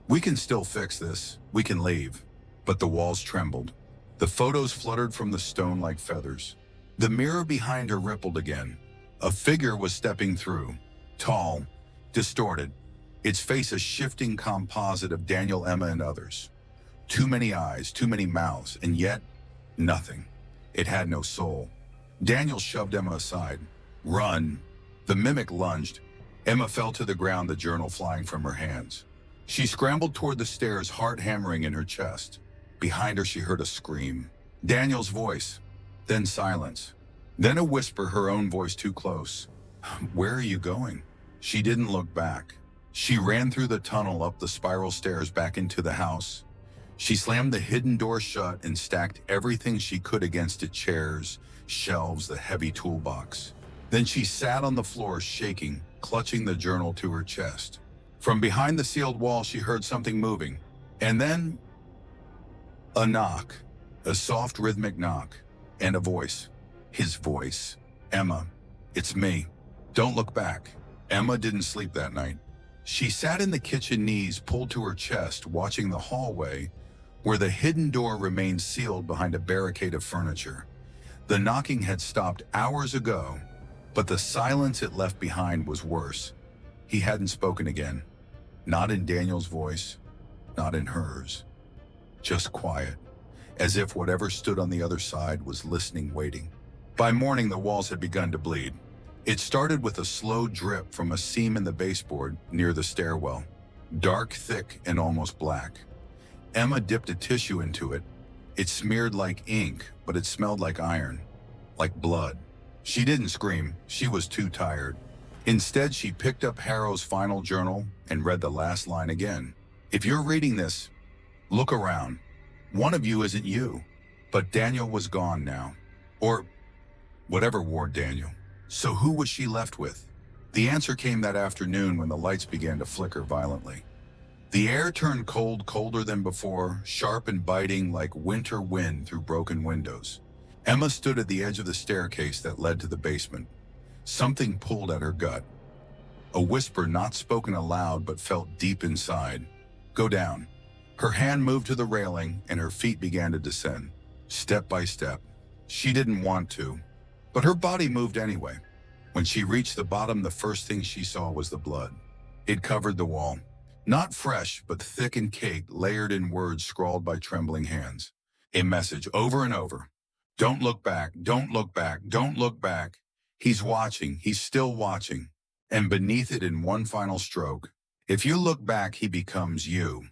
We can still fix this. We can leave. But the walls trembled. The photos fluttered from the stone like feathers. The mirror behind her rippled again. A figure was stepping through. Tall, distorted, its face a shifting composite of Daniel, Emma, and others. Too many eyes, too many mouths, and yet nothing. It had no soul. Daniel shoved Emma aside. Run! The mimic lunged. Emma fell to the ground, the journal flying from her hands. She scrambled toward the stairs, heart hammering in her chest. Behind her, she heard a scream. Daniel's voice. Then silence. Then a whisper, her own voice too close. Where are you going? She didn't look back. She ran through the tunnel, up the spiral stairs, back into the house. She slammed the hidden door shut and stacked everything she could against it: chairs, shelves, the heavy toolbox. Then she sat on the floor, shaking, clutching the journal to her chest. From behind the sealed wall, she heard something moving. And then a knock, a soft rhythmic knock, and a voice. His voice. Emma, it's me. Don't look back. Emma didn't sleep that night. She sat in the kitchen, knees pulled to her chest, watching the hallway where the hidden door remained sealed behind a barricade of furniture. The knocking had stopped hours ago, but the silence it left behind was worse. He hadn't spoken again. Not in Daniel's voice, not in hers. Just quiet, as if whatever stood on the other side was listening, waiting. By morning, the walls had begun to bleed. It started with a slow drip from a seam in the baseboard near the stairwell. Dark, thick, and almost black. Emma dipped a tissue into it. It smeared like ink, but it smelled like iron, like blood. She didn't scream. She was too tired. Instead, she picked up Harrow's final journal and read the last line again. If you're reading this, look around. One of you isn't you. But Daniel was gone now. Or whatever wore Daniel. So who was she left with? The answer came that afternoon when the lights began to flicker violently. The air turned cold, colder than before, sharp and biting like winter wind through broken windows. Emma stood at the edge of the staircase that led to the basement. Something pulled at her gut. A whisper not spoken aloud but felt deep inside. Go down. Her hand moved to the railing and her feet began to descend, step by step. She didn't want to, but her body moved anyway. When she reached the bottom, the first thing she saw was the blood. It covered the wall. Not fresh, but thick and caked, layered in words scrawled by trembling hands. A message over and over. Don't look back, don't look back, don't look back. He's watching, he's still watching. And beneath it, in one final stroke, if you look back, he becomes you.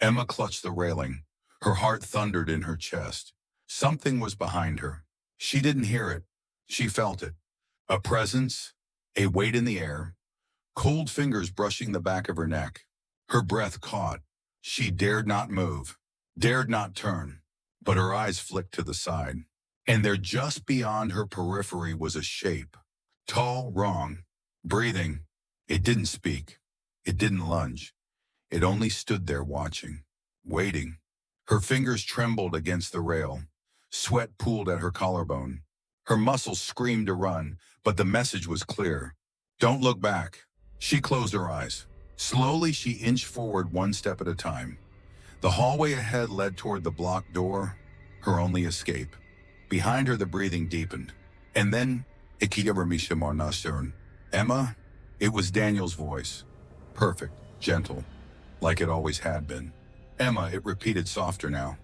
Emma clutched the railing. Her heart thundered in her chest. Something was behind her. She didn't hear it. She felt it. A presence, a weight in the air, cold fingers brushing the back of her neck. Her breath caught. She dared not move, dared not turn, but her eyes flicked to the side. And there, just beyond her periphery, was a shape. Tall, wrong, breathing. It didn't speak. It didn't lunge. It only stood there watching, waiting. Her fingers trembled against the rail. Sweat pooled at her collarbone. Her muscles screamed to run, but the message was clear. Don't look back. She closed her eyes. Slowly, she inched forward, one step at a time. The hallway ahead led toward the blocked door, her only escape. Behind her, the breathing deepened. And then, Emma, it was Daniel's voice. Perfect, gentle, like it always had been. Emma, it repeated, softer now.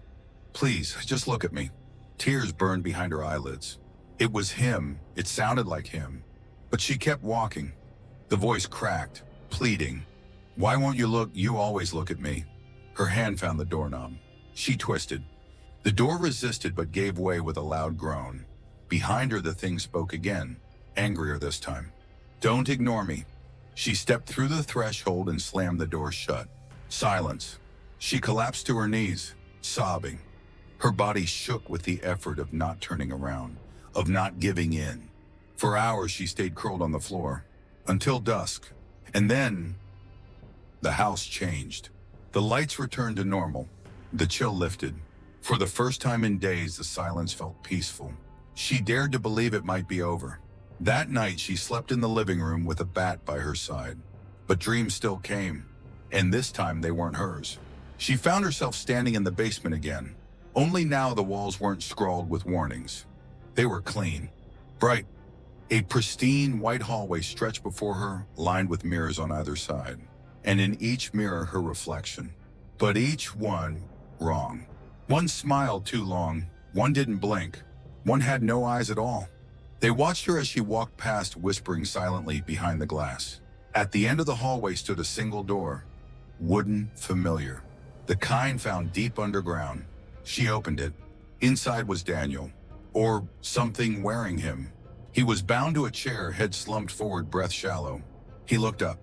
Please, just look at me. Tears burned behind her eyelids. It was him. It sounded like him. But she kept walking. The voice cracked, pleading. Why won't you look? You always look at me. Her hand found the doorknob. She twisted. The door resisted but gave way with a loud groan. Behind her, the thing spoke again, angrier this time. Don't ignore me. She stepped through the threshold and slammed the door shut. Silence. She collapsed to her knees, sobbing. Her body shook with the effort of not turning around, of not giving in. For hours, she stayed curled on the floor, until dusk. And then, the house changed. The lights returned to normal. The chill lifted. For the first time in days, the silence felt peaceful. She dared to believe it might be over. That night, she slept in the living room with a bat by her side. But dreams still came, and this time they weren't hers. She found herself standing in the basement again. Only now the walls weren't scrawled with warnings. They were clean, bright, A pristine white hallway stretched before her, lined with mirrors on either side, and in each mirror her reflection. But each one wrong. One smiled too long, one didn't blink, one had no eyes at all. They watched her as she walked past, whispering silently behind the glass. At the end of the hallway stood a single door, wooden, familiar, the kind found deep underground. She opened it. Inside was Daniel, or something wearing him. He was bound to a chair, head slumped forward, breath shallow. He looked up,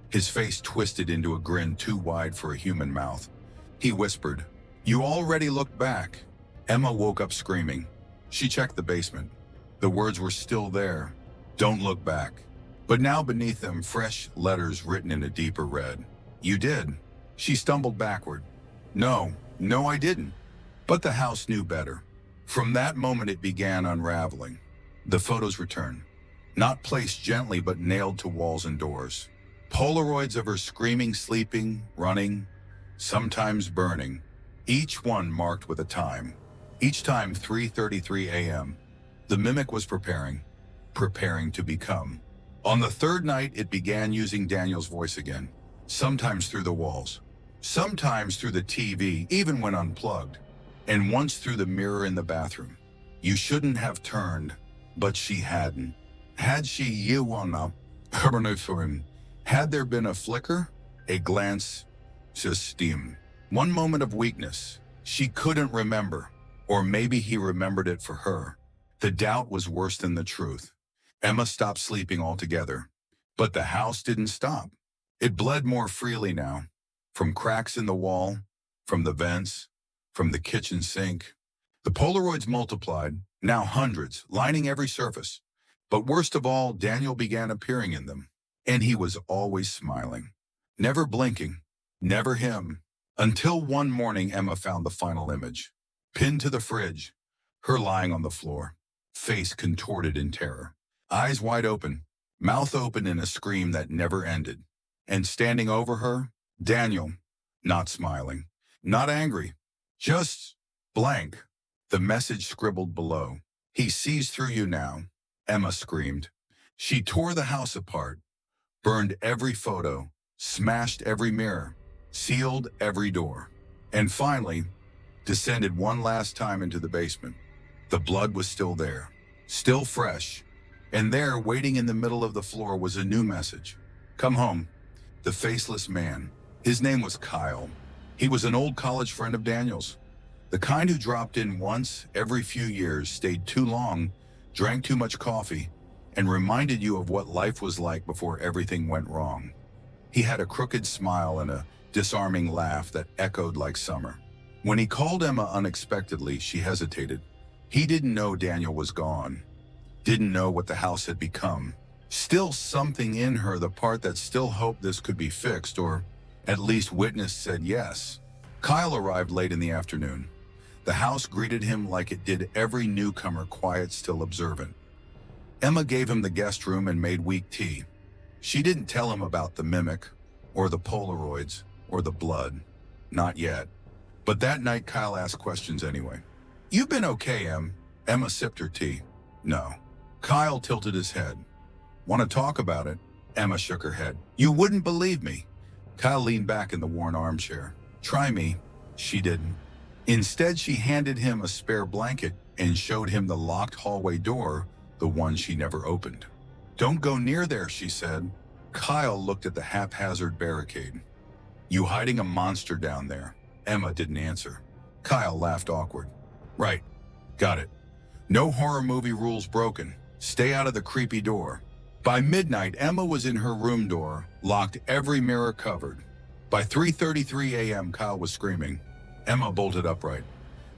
his face twisted into a grin too wide for a human mouth. He whispered, "You already looked back." Emma woke up screaming. She checked the basement. The words were still there, "Don't look back." But now beneath them, fresh letters written in a deeper red. "You did." She stumbled backward. No, I didn't." But the house knew better. From that moment it began unraveling. The photos returned, not placed gently but nailed to walls and doors. Polaroids of her screaming, sleeping, running, sometimes burning, each one marked with a time. Each time 3:33 a.m. The mimic was preparing to become. On the third night, it began using Daniel's voice again, sometimes through the walls, sometimes through the TV, even when unplugged, and once through the mirror in the bathroom. "You shouldn't have turned," but she hadn't. Had she, you wanna, had there been a flicker, a glance, steam, one moment of weakness, she couldn't remember, or maybe he remembered it for her. The doubt was worse than the truth. Emma stopped sleeping altogether, but the house didn't stop. It bled more freely now, from cracks in the wall, from the vents, from the kitchen sink. The Polaroids multiplied, now hundreds, lining every surface. But worst of all, Daniel began appearing in them, and he was always smiling, never blinking, never him. Until one morning, Emma found the final image, pinned to the fridge, her lying on the floor, face contorted in terror, eyes wide open, mouth open in a scream that never ended. And standing over her, Daniel, not smiling, not angry, just blank. The message scribbled below, "He sees through you now." Emma screamed. She tore the house apart, burned every photo, smashed every mirror, sealed every door, and finally descended one last time into the basement. The blood was still there, still fresh, and there, waiting in the middle of the floor, was a new message. "Come home." The faceless man. His name was Kyle. He was an old college friend of Daniel's. The kind who dropped in once every few years, stayed too long, drank too much coffee, and reminded you of what life was like before everything went wrong. He had a crooked smile and a disarming laugh that echoed like summer. When he called Emma unexpectedly, she hesitated. He didn't know Daniel was gone, didn't know what the house had become. Still something in her, the part that still hoped this could be fixed, or at least witnessed, said yes. Kyle arrived late in the afternoon. The house greeted him like it did every newcomer, quiet, still observant. Emma gave him the guest room and made weak tea. She didn't tell him about the mimic, or the Polaroids, or the blood. Not yet. But that night, Kyle asked questions anyway. "You been okay, Em?" Emma sipped her tea. "No." Kyle tilted his head. "Want to talk about it?" Emma shook her head. "You wouldn't believe me." Kyle leaned back in the worn armchair. "Try me." She didn't. Instead, she handed him a spare blanket and showed him the locked hallway door, the one she never opened. "Don't go near there," she said. Kyle looked at the haphazard barricade. "You hiding a monster down there?" Emma didn't answer. Kyle laughed awkward. "Right. Got it. No horror movie rules broken. Stay out of the creepy door." By midnight, Emma was in her room door, locked, every mirror covered. By 3:33 a.m., Kyle was screaming. Emma bolted upright.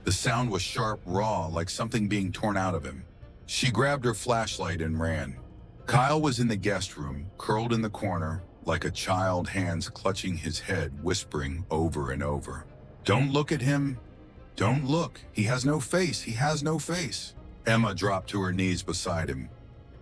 The sound was sharp, raw, like something being torn out of him. She grabbed her flashlight and ran. Kyle was in the guest room, curled in the corner, like a child, hands clutching his head, whispering over and over, "Don't look at him. Don't look. He has no face. He has no face." Emma dropped to her knees beside him.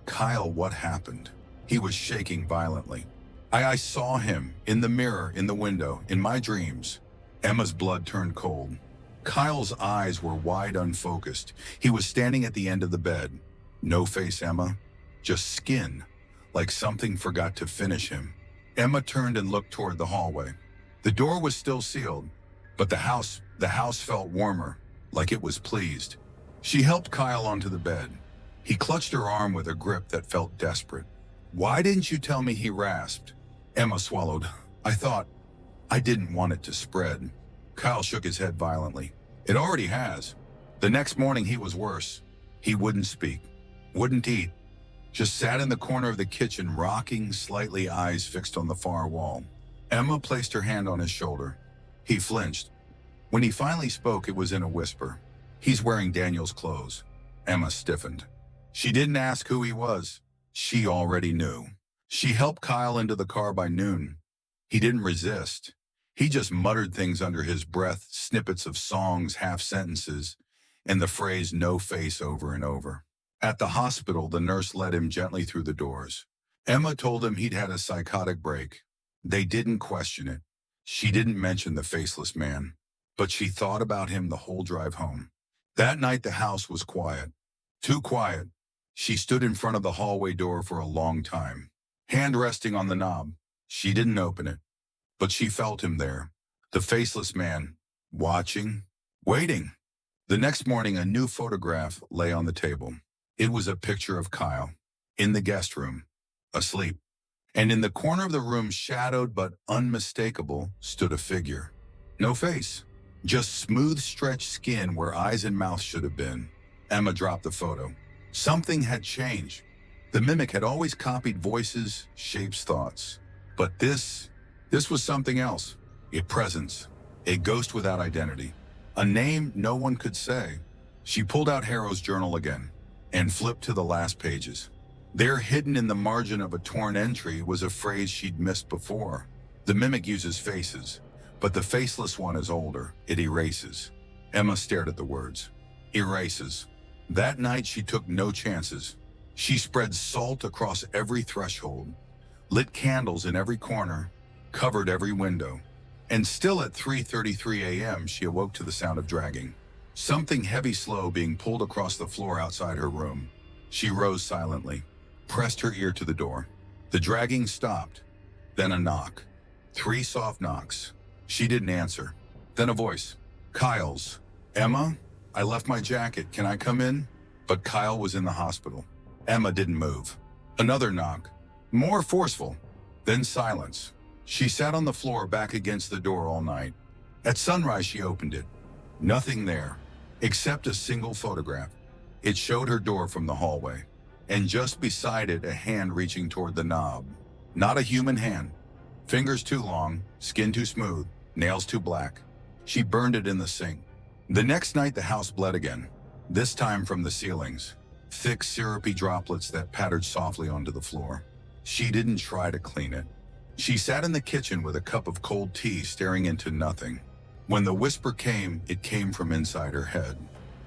"Kyle, what happened?" He was shaking violently. I saw him, in the mirror, in the window, in my dreams." Emma's blood turned cold. Kyle's eyes were wide, unfocused. He was standing at the end of the bed. "No face, Emma?" just skin, like something forgot to finish him. Emma turned and looked toward the hallway. The door was still sealed, but the house felt warmer, like it was pleased. She helped Kyle onto the bed. He clutched her arm with a grip that felt desperate. "Why didn't you tell me?" he rasped. Emma swallowed. I didn't want it to spread." Kyle shook his head violently. "It already has." The next morning he was worse. He wouldn't speak, wouldn't eat, just sat in the corner of the kitchen, rocking slightly, eyes fixed on the far wall. Emma placed her hand on his shoulder. He flinched. When he finally spoke, it was in a whisper. "He's wearing Daniel's clothes." Emma stiffened. She didn't ask who he was. She already knew. She helped Kyle into the car by noon. He didn't resist. He just muttered things under his breath, snippets of songs, half sentences, and the phrase "no face" over and over. At the hospital, the nurse led him gently through the doors. Emma told him he'd had a psychotic break. They didn't question it. She didn't mention the faceless man, but she thought about him the whole drive home. That night the house was quiet. Too quiet. She stood in front of the hallway door for a long time, hand resting on the knob. She didn't open it, but she felt him there, the faceless man, watching, waiting. The next morning, a new photograph lay on the table. It was a picture of Kyle, in the guest room, asleep. And in the corner of the room, shadowed but unmistakable, stood a figure. No face, just smooth stretched skin where eyes and mouth should have been. Emma dropped the photo. Something had changed. The mimic had always copied voices, shapes, thoughts. But this was something else. A presence, a ghost without identity, a name no one could say. She pulled out Harrow's journal again and flipped to the last pages. There, hidden in the margin of a torn entry, was a phrase she'd missed before. The mimic uses faces, but the faceless one is older. It erases. Emma stared at the words. Erases. That night she took no chances. She spread salt across every threshold, lit candles in every corner, covered every window. And still at 3:33 a.m. she awoke to the sound of dragging. Something heavy, slow, being pulled across the floor outside her room. She rose silently, pressed her ear to the door. The dragging stopped. Then a knock. 3 soft knocks. She didn't answer. Then a voice. Kyle's. "Emma? I left my jacket. Can I come in?" But Kyle was in the hospital. Emma didn't move. Another knock. More forceful. Then silence. She sat on the floor back against the door all night. At sunrise she opened it. Nothing there, except a single photograph. It showed her door from the hallway, and just beside it a hand reaching toward the knob. Not a human hand. Fingers too long, skin too smooth, nails too black. She burned it in the sink. The next night the house bled again, this time from the ceilings. Thick, syrupy droplets that pattered softly onto the floor. She didn't try to clean it. She sat in the kitchen with a cup of cold tea, staring into nothing. When the whisper came, it came from inside her head.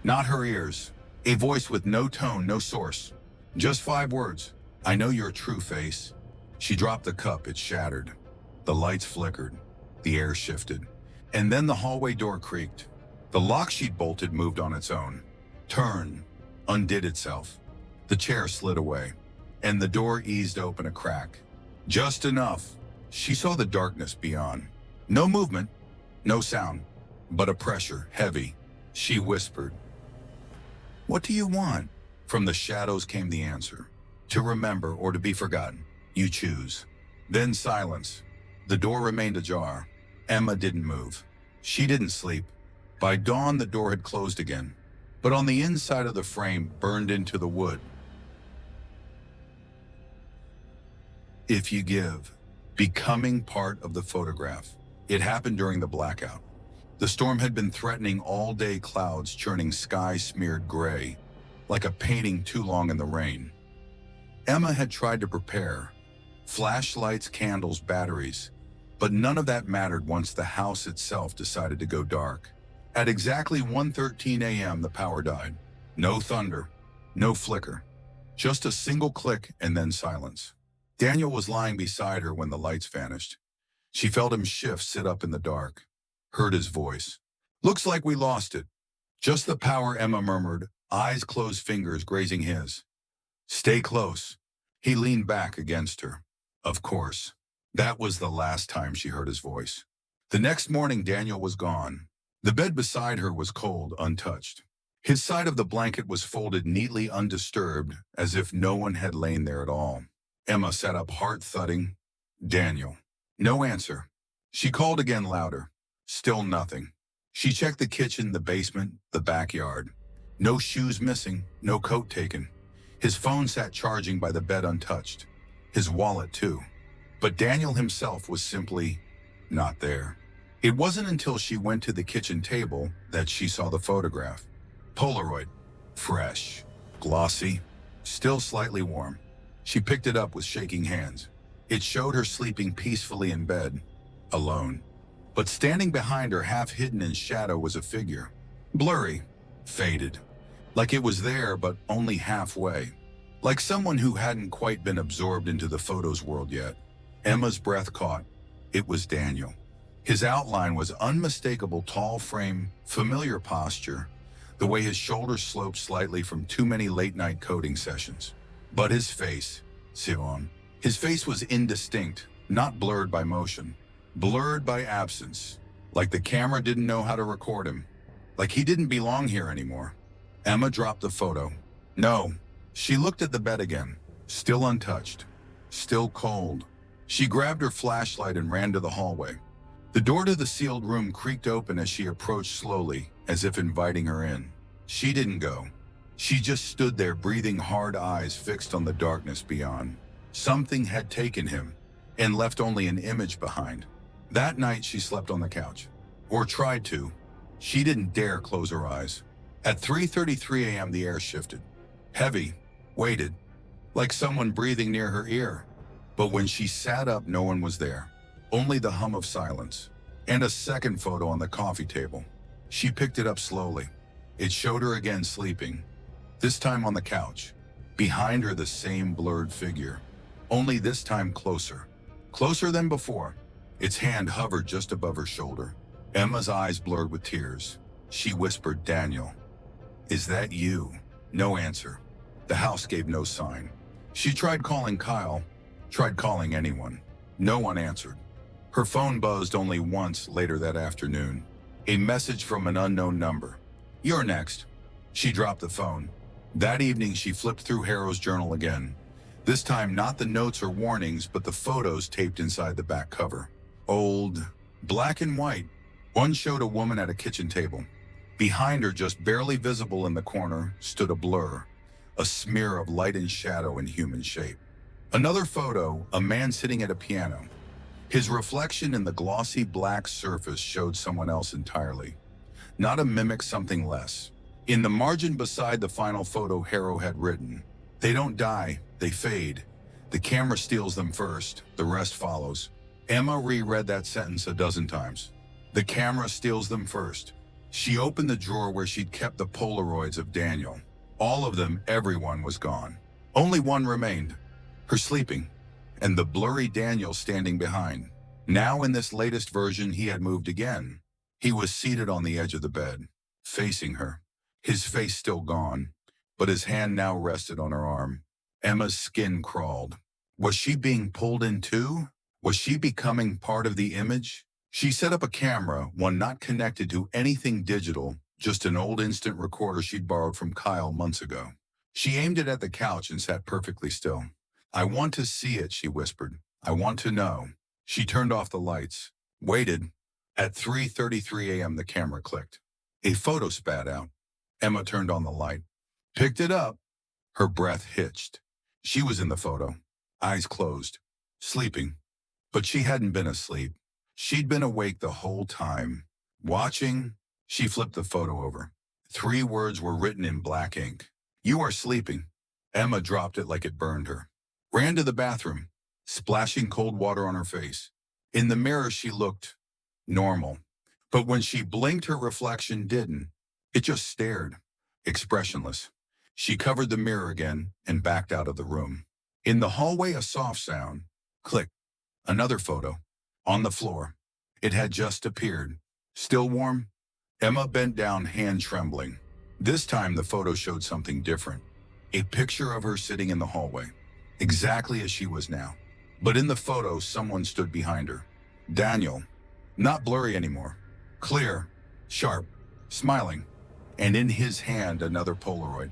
Not her ears. A voice with no tone, no source. Just 5 words. "I know your true face." She dropped the cup, it shattered. The lights flickered. The air shifted. And then the hallway door creaked. The lock she'd bolted moved on its own. Turned. Undid itself. The chair slid away. And the door eased open a crack. Just enough. She saw the darkness beyond. No movement. No sound. But a pressure, heavy. She whispered. "What do you want?" From the shadows came the answer. "To remember or to be forgotten. You choose." Then silence. The door remained ajar. Emma didn't move. She didn't sleep. By dawn, the door had closed again. But on the inside of the frame, burned into the wood. "If you give," becoming part of the photograph. It happened during the blackout. The storm had been threatening all day, clouds churning sky smeared gray, like a painting too long in the rain. Emma had tried to prepare. Flashlights, candles, batteries. But none of that mattered once the house itself decided to go dark. At exactly 1:13 a.m. the power died. No thunder, no flicker. Just a single click and then silence. Daniel was lying beside her when the lights vanished. She felt him shift, sit up in the dark. Heard his voice. "Looks like we lost it." "Just the power," Emma murmured, eyes closed, fingers grazing his. "Stay close." He leaned back against her. Of course, that was the last time she heard his voice. The next morning, Daniel was gone. The bed beside her was cold, untouched. His side of the blanket was folded neatly undisturbed, as if no one had lain there at all. Emma sat up, heart thudding. Daniel. No answer. She called again, louder. Still nothing. She checked the kitchen, the basement, the backyard. No shoes missing, no coat taken. His phone sat charging by the bed untouched. His wallet too. But Daniel himself was simply not there. It wasn't until she went to the kitchen table that she saw the photograph. Polaroid. Fresh. Glossy. Still slightly warm. She picked it up with shaking hands. It showed her sleeping peacefully in bed, alone. But standing behind her, half hidden in shadow, was a figure. Blurry. Faded. Like it was there, but only halfway. Like someone who hadn't quite been absorbed into the photo's world yet. Emma's breath caught. It was Daniel. His outline was unmistakable, tall frame, familiar posture, the way his shoulders sloped slightly from too many late-night coding sessions. But his face, Sivon, his face was indistinct, not blurred by motion, blurred by absence, like the camera didn't know how to record him, like he didn't belong here anymore. Emma dropped the photo. No. She looked at the bed again, still untouched, still cold. She grabbed her flashlight and ran to the hallway. The door to the sealed room creaked open as she approached slowly, as if inviting her in. She didn't go. She just stood there, breathing hard, eyes fixed on the darkness beyond. Something had taken him and left only an image behind. That night she slept on the couch, or tried to. She didn't dare close her eyes. At 3:33 a.m. the air shifted. Heavy, weighted, like someone breathing near her ear. But when she sat up, no one was there. Only the hum of silence. And a second photo on the coffee table. She picked it up slowly. It showed her again sleeping. This time on the couch. Behind her, the same blurred figure. Only this time closer. Closer than before. Its hand hovered just above her shoulder. Emma's eyes blurred with tears. She whispered, "Daniel, is that you?" No answer. The house gave no sign. She tried calling Kyle, tried calling anyone. No one answered. Her phone buzzed only once later that afternoon. A message from an unknown number. "You're next." She dropped the phone. That evening she flipped through Harrow's journal again. This time not the notes or warnings, but the photos taped inside the back cover. Old, black and white. One showed a woman at a kitchen table. Behind her, just barely visible in the corner, stood a blur, a smear of light and shadow in human shape. Another photo, a man sitting at a piano. His reflection in the glossy black surface showed someone else entirely. Not a mimic, something less. In the margin beside the final photo, Harrow had written, "They don't die, they fade. The camera steals them first, the rest follows." Emma reread that sentence a dozen times. The camera steals them first. She opened the drawer where she'd kept the Polaroids of Daniel. All of them, everyone was gone. Only one remained, her sleeping, and the blurry Daniel standing behind. Now in this latest version, he had moved again. He was seated on the edge of the bed, facing her, his face still gone, but his hand now rested on her arm. Emma's skin crawled. Was she being pulled in too? Was she becoming part of the image? She set up a camera, one not connected to anything digital, just an old instant recorder she'd borrowed from Kyle months ago. She aimed it at the couch and sat perfectly still. "I want to see it," she whispered. "I want to know." She turned off the lights, waited. At 3:33 a.m. the camera clicked. A photo spat out. Emma turned on the light, picked it up. Her breath hitched. She was in the photo, eyes closed, sleeping. But she hadn't been asleep. She'd been awake the whole time, watching. She flipped the photo over. 3 words were written in black ink. "You are sleeping." Emma dropped it like it burned her. Ran to the bathroom, splashing cold water on her face. In the mirror she looked normal. But when she blinked, her reflection didn't. It just stared, expressionless. She covered the mirror again and backed out of the room. In the hallway, a soft sound. Click. Another photo. On the floor. It had just appeared. Still warm? Emma bent down, hand trembling. This time the photo showed something different. A picture of her sitting in the hallway. exactly as she was now. But in the photo, someone stood behind her. Daniel, not blurry anymore, clear, sharp, smiling, and in his hand another Polaroid.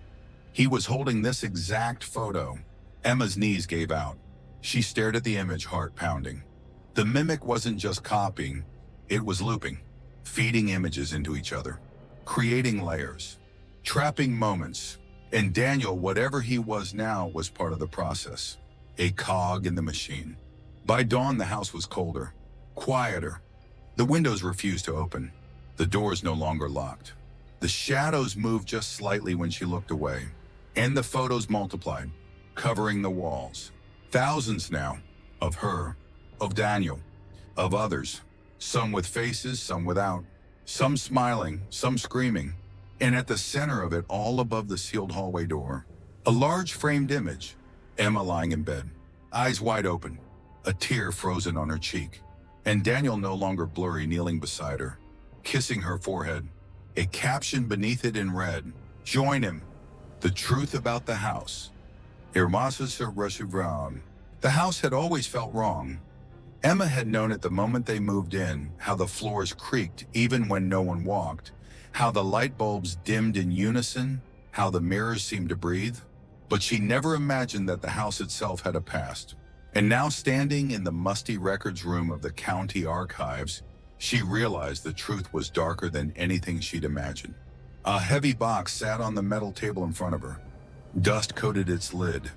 He was holding this exact photo. Emma's knees gave out. She stared at the image, heart pounding. The mimic wasn't just copying, it was looping, feeding images into each other, creating layers, trapping moments. And Daniel, whatever he was now, was part of the process, a cog in the machine. By dawn, the house was colder, quieter. The windows refused to open. The doors no longer locked. The shadows moved just slightly when she looked away, and the photos multiplied, covering the walls. Thousands now, of her, of Daniel, of others, some with faces, some without, some smiling, some screaming. And at the center of it, all above the sealed hallway door, a large framed image, Emma lying in bed, eyes wide open, a tear frozen on her cheek, and Daniel no longer blurry, kneeling beside her, kissing her forehead, a caption beneath it in red, "Join him. The truth about the house." The house had always felt wrong. Emma had known it the moment they moved in, how the floors creaked even when no one walked, how the light bulbs dimmed in unison, how the mirrors seemed to breathe. But she never imagined that the house itself had a past. And now, standing in the musty records room of the county archives, she realized the truth was darker than anything she'd imagined. A heavy box sat on the metal table in front of her. Dust coated its lid.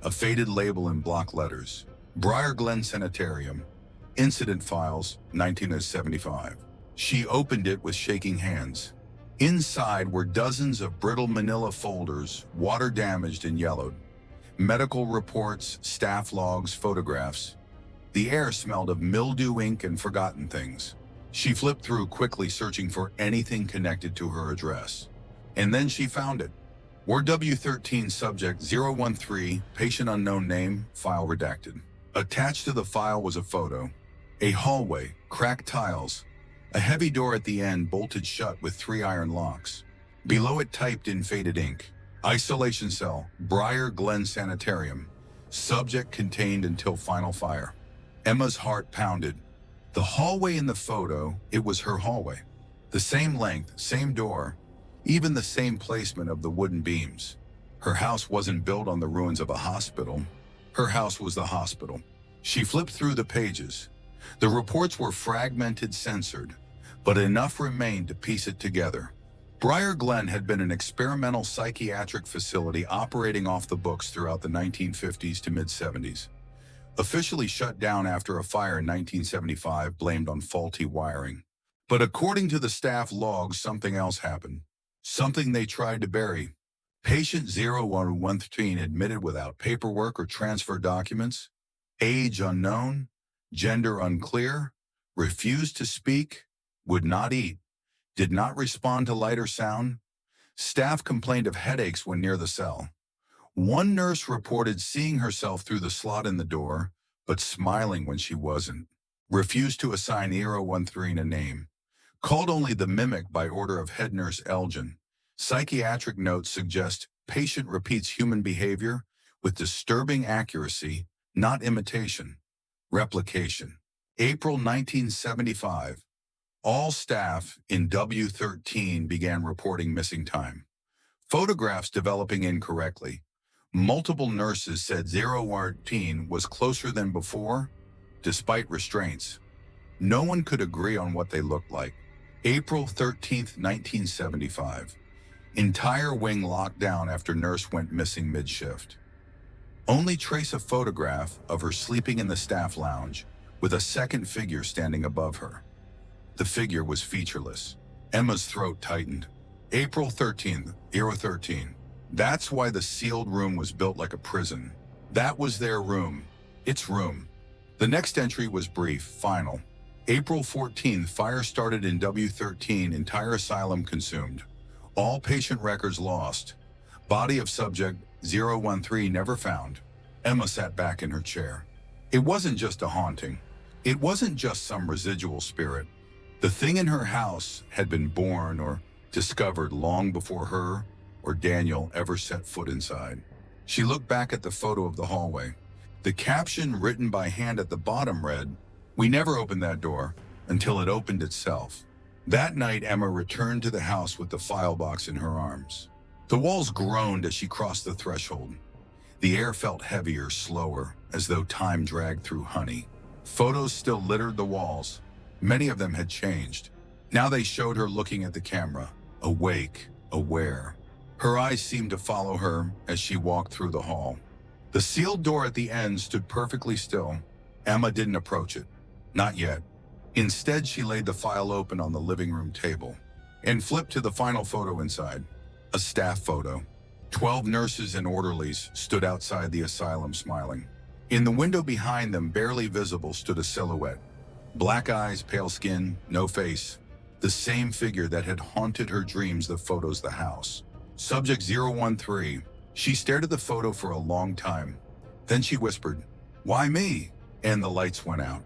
A faded label in block letters. Briar Glen Sanitarium. Incident Files, 1975. She opened it with shaking hands. Inside were dozens of brittle manila folders, water-damaged and yellowed. Medical reports, staff logs, photographs. The air smelled of mildew, ink, and forgotten things. She flipped through quickly, searching for anything connected to her address. And then she found it. Ward W13, subject 013, patient unknown name, file redacted. Attached to the file was a photo. A hallway, cracked tiles, a heavy door at the end bolted shut with 3 iron locks. Below it, typed in faded ink, "Isolation cell, Briar Glen Sanitarium. Subject contained until final fire." Emma's heart pounded. The hallway in the photo, it was her hallway. The same length, same door, even the same placement of the wooden beams. Her house wasn't built on the ruins of a hospital. Her house was the hospital. She flipped through the pages. The reports were fragmented, censored, but enough remained to piece it together. Briar Glen had been an experimental psychiatric facility operating off the books throughout the 1950s to mid-70s. Officially shut down after a fire in 1975 blamed on faulty wiring. But according to the staff logs, something else happened. Something they tried to bury. Patient 0113 admitted without paperwork or transfer documents. Age unknown. Gender unclear. Refused to speak. Would not eat. Did not respond to light or sound. Staff complained of headaches when near the cell. One nurse reported seeing herself through the slot in the door, but smiling when she wasn't. Refused to assign 013 a name. Called only the mimic by order of head nurse Elgin. Psychiatric notes suggest patient repeats human behavior with disturbing accuracy, not imitation. Replication. April 1975. All staff in W13 began reporting missing time. Photographs developing incorrectly. Multiple nurses said 013 was closer than before, despite restraints. No one could agree on what they looked like. April 13th, 1975. Entire wing locked down after nurse went missing mid-shift. Only trace a photograph of her sleeping in the staff lounge with a second figure standing above her. The figure was featureless. Emma's throat tightened. April 13th, 013. That's why the sealed room was built like a prison. That was their room. Its room. The next entry was brief, final. April 14th, fire started in W13, entire asylum consumed. All patient records lost. Body of subject 013 never found. Emma sat back in her chair. It wasn't just a haunting. It wasn't just some residual spirit. The thing in her house had been born or discovered long before her or Daniel ever set foot inside. She looked back at the photo of the hallway. The caption written by hand at the bottom read, "We never opened that door until it opened itself." That night, Emma returned to the house with the file box in her arms. The walls groaned as she crossed the threshold. The air felt heavier, slower, as though time dragged through honey. Photos still littered the walls. Many of them had changed. Now they showed her looking at the camera, awake, aware. Her eyes seemed to follow her as she walked through the hall. The sealed door at the end stood perfectly still. Emma didn't approach it. Not yet. Instead, she laid the file open on the living room table and flipped to the final photo inside. A staff photo. 12 nurses and orderlies stood outside the asylum smiling. In the window behind them, barely visible, stood a silhouette. Black eyes, pale skin, no face. The same figure that had haunted her dreams, the photos, the house. Subject 013. She stared at the photo for a long time. Then she whispered, "Why me?" And the lights went out.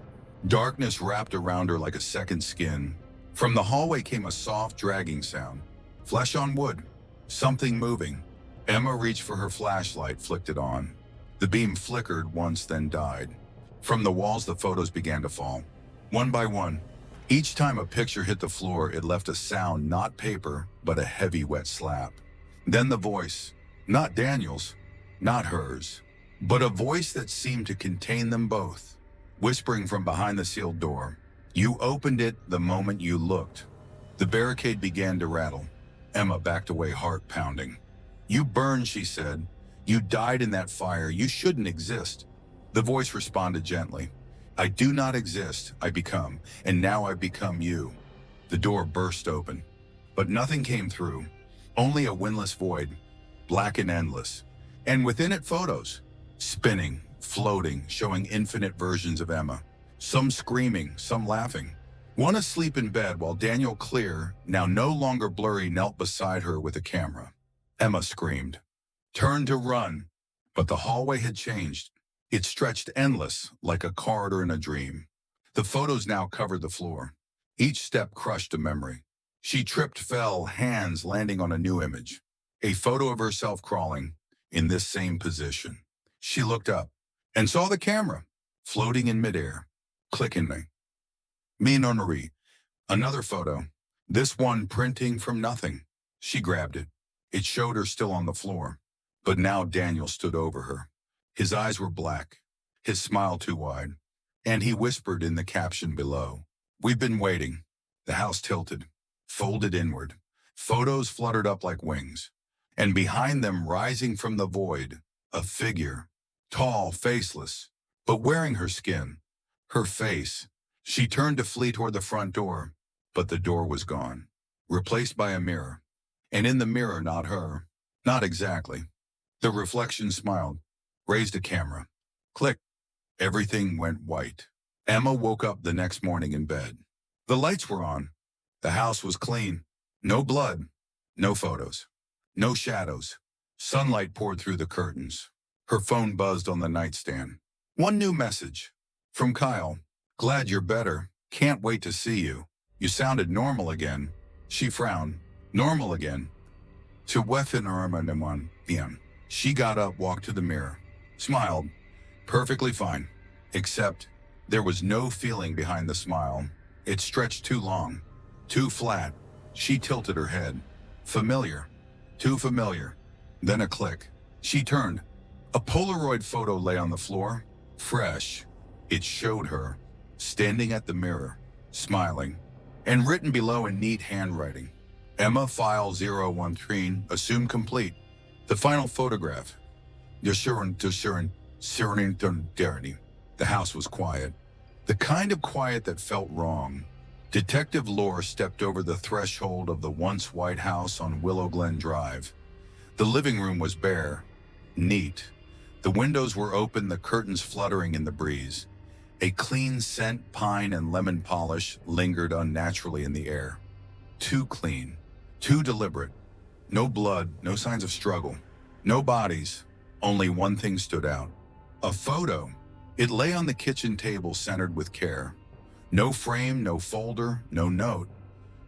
Darkness wrapped around her like a second skin. From the hallway came a soft, dragging sound. Flesh on wood. Something moving. Emma reached for her flashlight, flicked it on. The beam flickered once, then died. From the walls, the photos began to fall. One by one. Each time a picture hit the floor, it left a sound, not paper, but a heavy, wet slap. Then the voice. Not Daniel's, not hers, but a voice that seemed to contain them both, whispering from behind the sealed door. "You opened it the moment you looked." The barricade began to rattle. Emma backed away, heart pounding. "You burned," she said. "You died in that fire. You shouldn't exist." The voice responded gently. "I do not exist. I become, and now I become you." The door burst open, but nothing came through. Only a windless void, black and endless. And within it, photos, spinning, floating, showing infinite versions of Emma. Some screaming, some laughing. One asleep in bed while Daniel, clear, now no longer blurry, knelt beside her with a camera. Emma screamed, turned to run, but the hallway had changed. It stretched endless, like a corridor in a dream. The photos now covered the floor. Each step crushed a memory. She tripped, fell, hands landing on a new image. A photo of herself crawling in this same position. She looked up and saw the camera floating in midair, clicking me. Me nonnerie. Another photo, this one printing from nothing. She grabbed it. It showed her still on the floor, but now Daniel stood over her. His eyes were black, his smile too wide, and he whispered in the caption below, "We've been waiting." The house tilted, folded inward. Photos fluttered up like wings. And behind them, rising from the void, a figure, tall, faceless, but wearing her skin, her face. She turned to flee toward the front door, but the door was gone, replaced by a mirror. And in the mirror, not her, not exactly. The reflection smiled, raised a camera. Click. Everything went white. Emma woke up the next morning in bed. The lights were on. The house was clean. No blood, no photos. No shadows. Sunlight poured through the curtains. Her phone buzzed on the nightstand. One new message. From Kyle. "Glad you're better. Can't wait to see you. You sounded normal again." She frowned. Normal again. To Weffen PM. She got up, walked to the mirror. Smiled. Perfectly fine. Except there was no feeling behind the smile. It stretched too long. Too flat. She tilted her head. Familiar. Too familiar. Then a click. She turned. A Polaroid photo lay on the floor. Fresh. It showed her, standing at the mirror, smiling, and written below in neat handwriting. Emma, file 013, assumed complete. The final photograph. The house was quiet. The kind of quiet that felt wrong. Detective Lore stepped over the threshold of the once white house on Willow Glen Drive. The living room was bare, neat. The windows were open, the curtains fluttering in the breeze. A clean scent, pine and lemon polish, lingered unnaturally in the air. Too clean, too deliberate. No blood, no signs of struggle. No bodies, only one thing stood out. A photo. It lay on the kitchen table, centered with care. No frame, no folder, no note.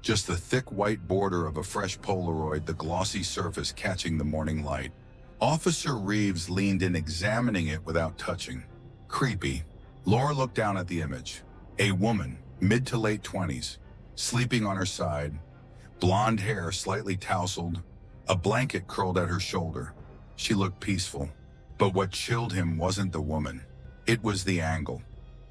Just the thick white border of a fresh Polaroid, the glossy surface catching the morning light. Officer Reeves leaned in, examining it without touching. Creepy. Laura looked down at the image. A woman, mid to late 20s, sleeping on her side, blonde hair slightly tousled, a blanket curled at her shoulder. She looked peaceful. But what chilled him wasn't the woman. It was the angle.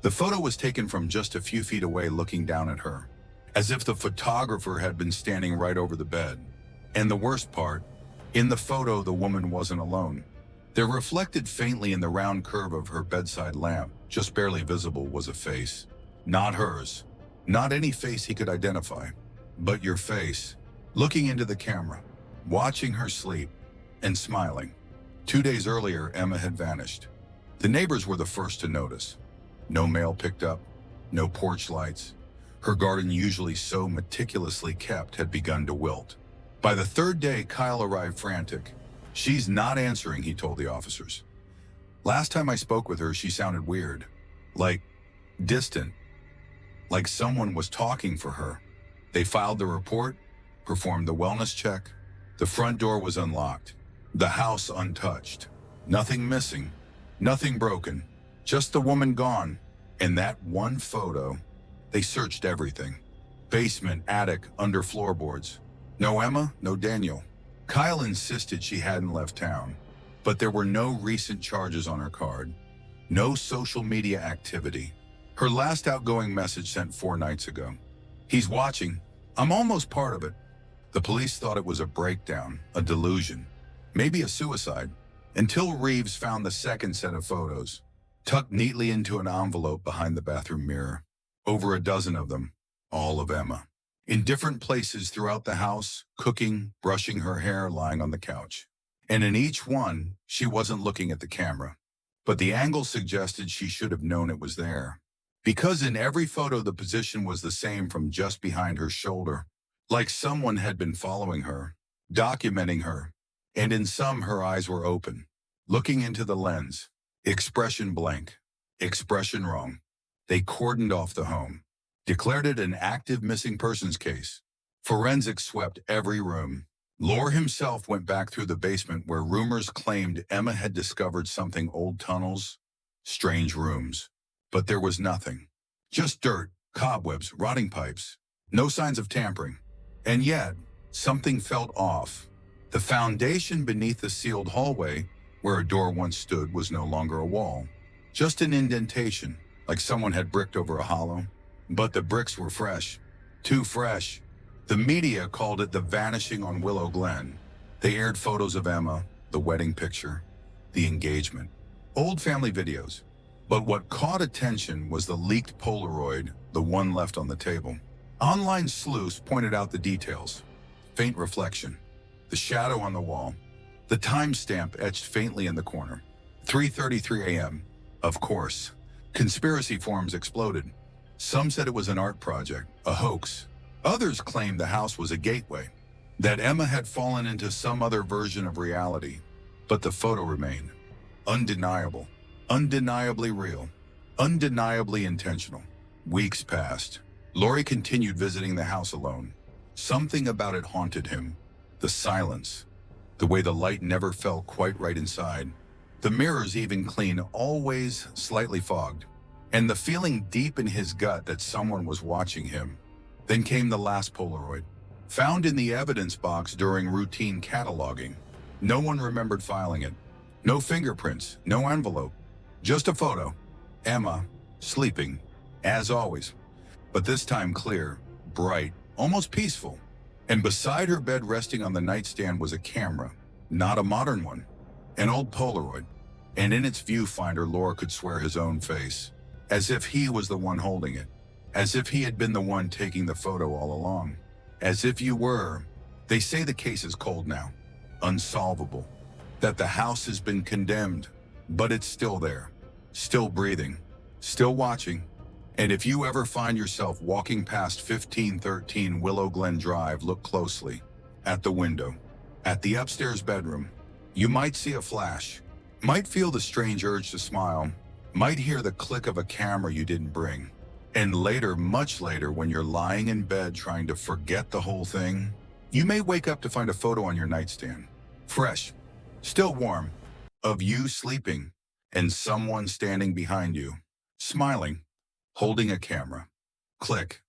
The photo was taken from just a few feet away, looking down at her, as if the photographer had been standing right over the bed. And the worst part, in the photo, the woman wasn't alone. There, reflected faintly in the round curve of her bedside lamp, just barely visible, was a face. Not hers. Not any face he could identify. But your face, looking into the camera, watching her sleep, and smiling. 2 days earlier, Emma had vanished. The neighbors were the first to notice. No mail picked up, no porch lights. Her garden, usually so meticulously kept, had begun to wilt. By the third day, Kyle arrived frantic. "She's not answering," he told the officers. "Last time I spoke with her, she sounded weird. Like, distant. Like someone was talking for her." They filed the report, performed the wellness check. The front door was unlocked. The house untouched. Nothing missing. Nothing broken. Just the woman gone. And that one photo. They searched everything. Basement, attic, under floorboards. No Emma, no Daniel. Kyle insisted she hadn't left town, but there were no recent charges on her card. No social media activity. Her last outgoing message sent 4 nights ago. "He's watching. I'm almost part of it." The police thought it was a breakdown, a delusion, maybe a suicide, until Reeves found the second set of photos, tucked neatly into an envelope behind the bathroom mirror. Over a dozen of them, all of Emma. In different places throughout the house, cooking, brushing her hair, lying on the couch. And in each one, she wasn't looking at the camera. But the angle suggested she should have known it was there. Because in every photo, the position was the same, from just behind her shoulder. Like someone had been following her, documenting her. And in some, her eyes were open, looking into the lens. Expression blank. Expression wrong. They cordoned off the home. Declared it an active missing persons case. Forensics swept every room. Lore himself went back through the basement, where rumors claimed Emma had discovered something: old tunnels, strange rooms. But there was nothing. Just dirt, cobwebs, rotting pipes. No signs of tampering. And yet, something felt off. The foundation beneath the sealed hallway, where a door once stood, was no longer a wall. Just an indentation, like someone had bricked over a hollow. But the bricks were fresh. Too fresh. The media called it the vanishing on Willow Glen. They aired photos of Emma, the wedding picture, the engagement, old family videos. But what caught attention was the leaked Polaroid, the one left on the table. Online sleuths pointed out the details. Faint reflection. The shadow on the wall. The timestamp etched faintly in the corner. 3:33 a.m. Of course. Conspiracy forums exploded. Some said it was an art project, a hoax. Others claimed the house was a gateway, that Emma had fallen into some other version of reality. But the photo remained. Undeniable. Undeniably real. Undeniably intentional. Weeks passed. Laurie continued visiting the house alone. Something about it haunted him. The silence. The way the light never felt quite right inside. The mirrors, even clean, always slightly fogged. And the feeling deep in his gut that someone was watching him. Then came the last Polaroid, found in the evidence box during routine cataloging. No one remembered filing it. No fingerprints, no envelope. Just a photo. Emma, sleeping, as always. But this time clear, bright, almost peaceful. And beside her bed, resting on the nightstand, was a camera. Not a modern one. An old Polaroid. And in its viewfinder, Laura could swear his own face. As if he was the one holding it. As if he had been the one taking the photo all along. As if you were. They say the case is cold now. Unsolvable. That the house has been condemned. But it's still there. Still breathing. Still watching. And if you ever find yourself walking past 1513 Willow Glen Drive, look closely. At the window. At the upstairs bedroom. You might see a flash. Might feel the strange urge to smile. Might hear the click of a camera you didn't bring. And later, much later, when you're lying in bed trying to forget the whole thing, you may wake up to find a photo on your nightstand. Fresh. Still warm, of you sleeping, and someone standing behind you, smiling, holding a camera. Click.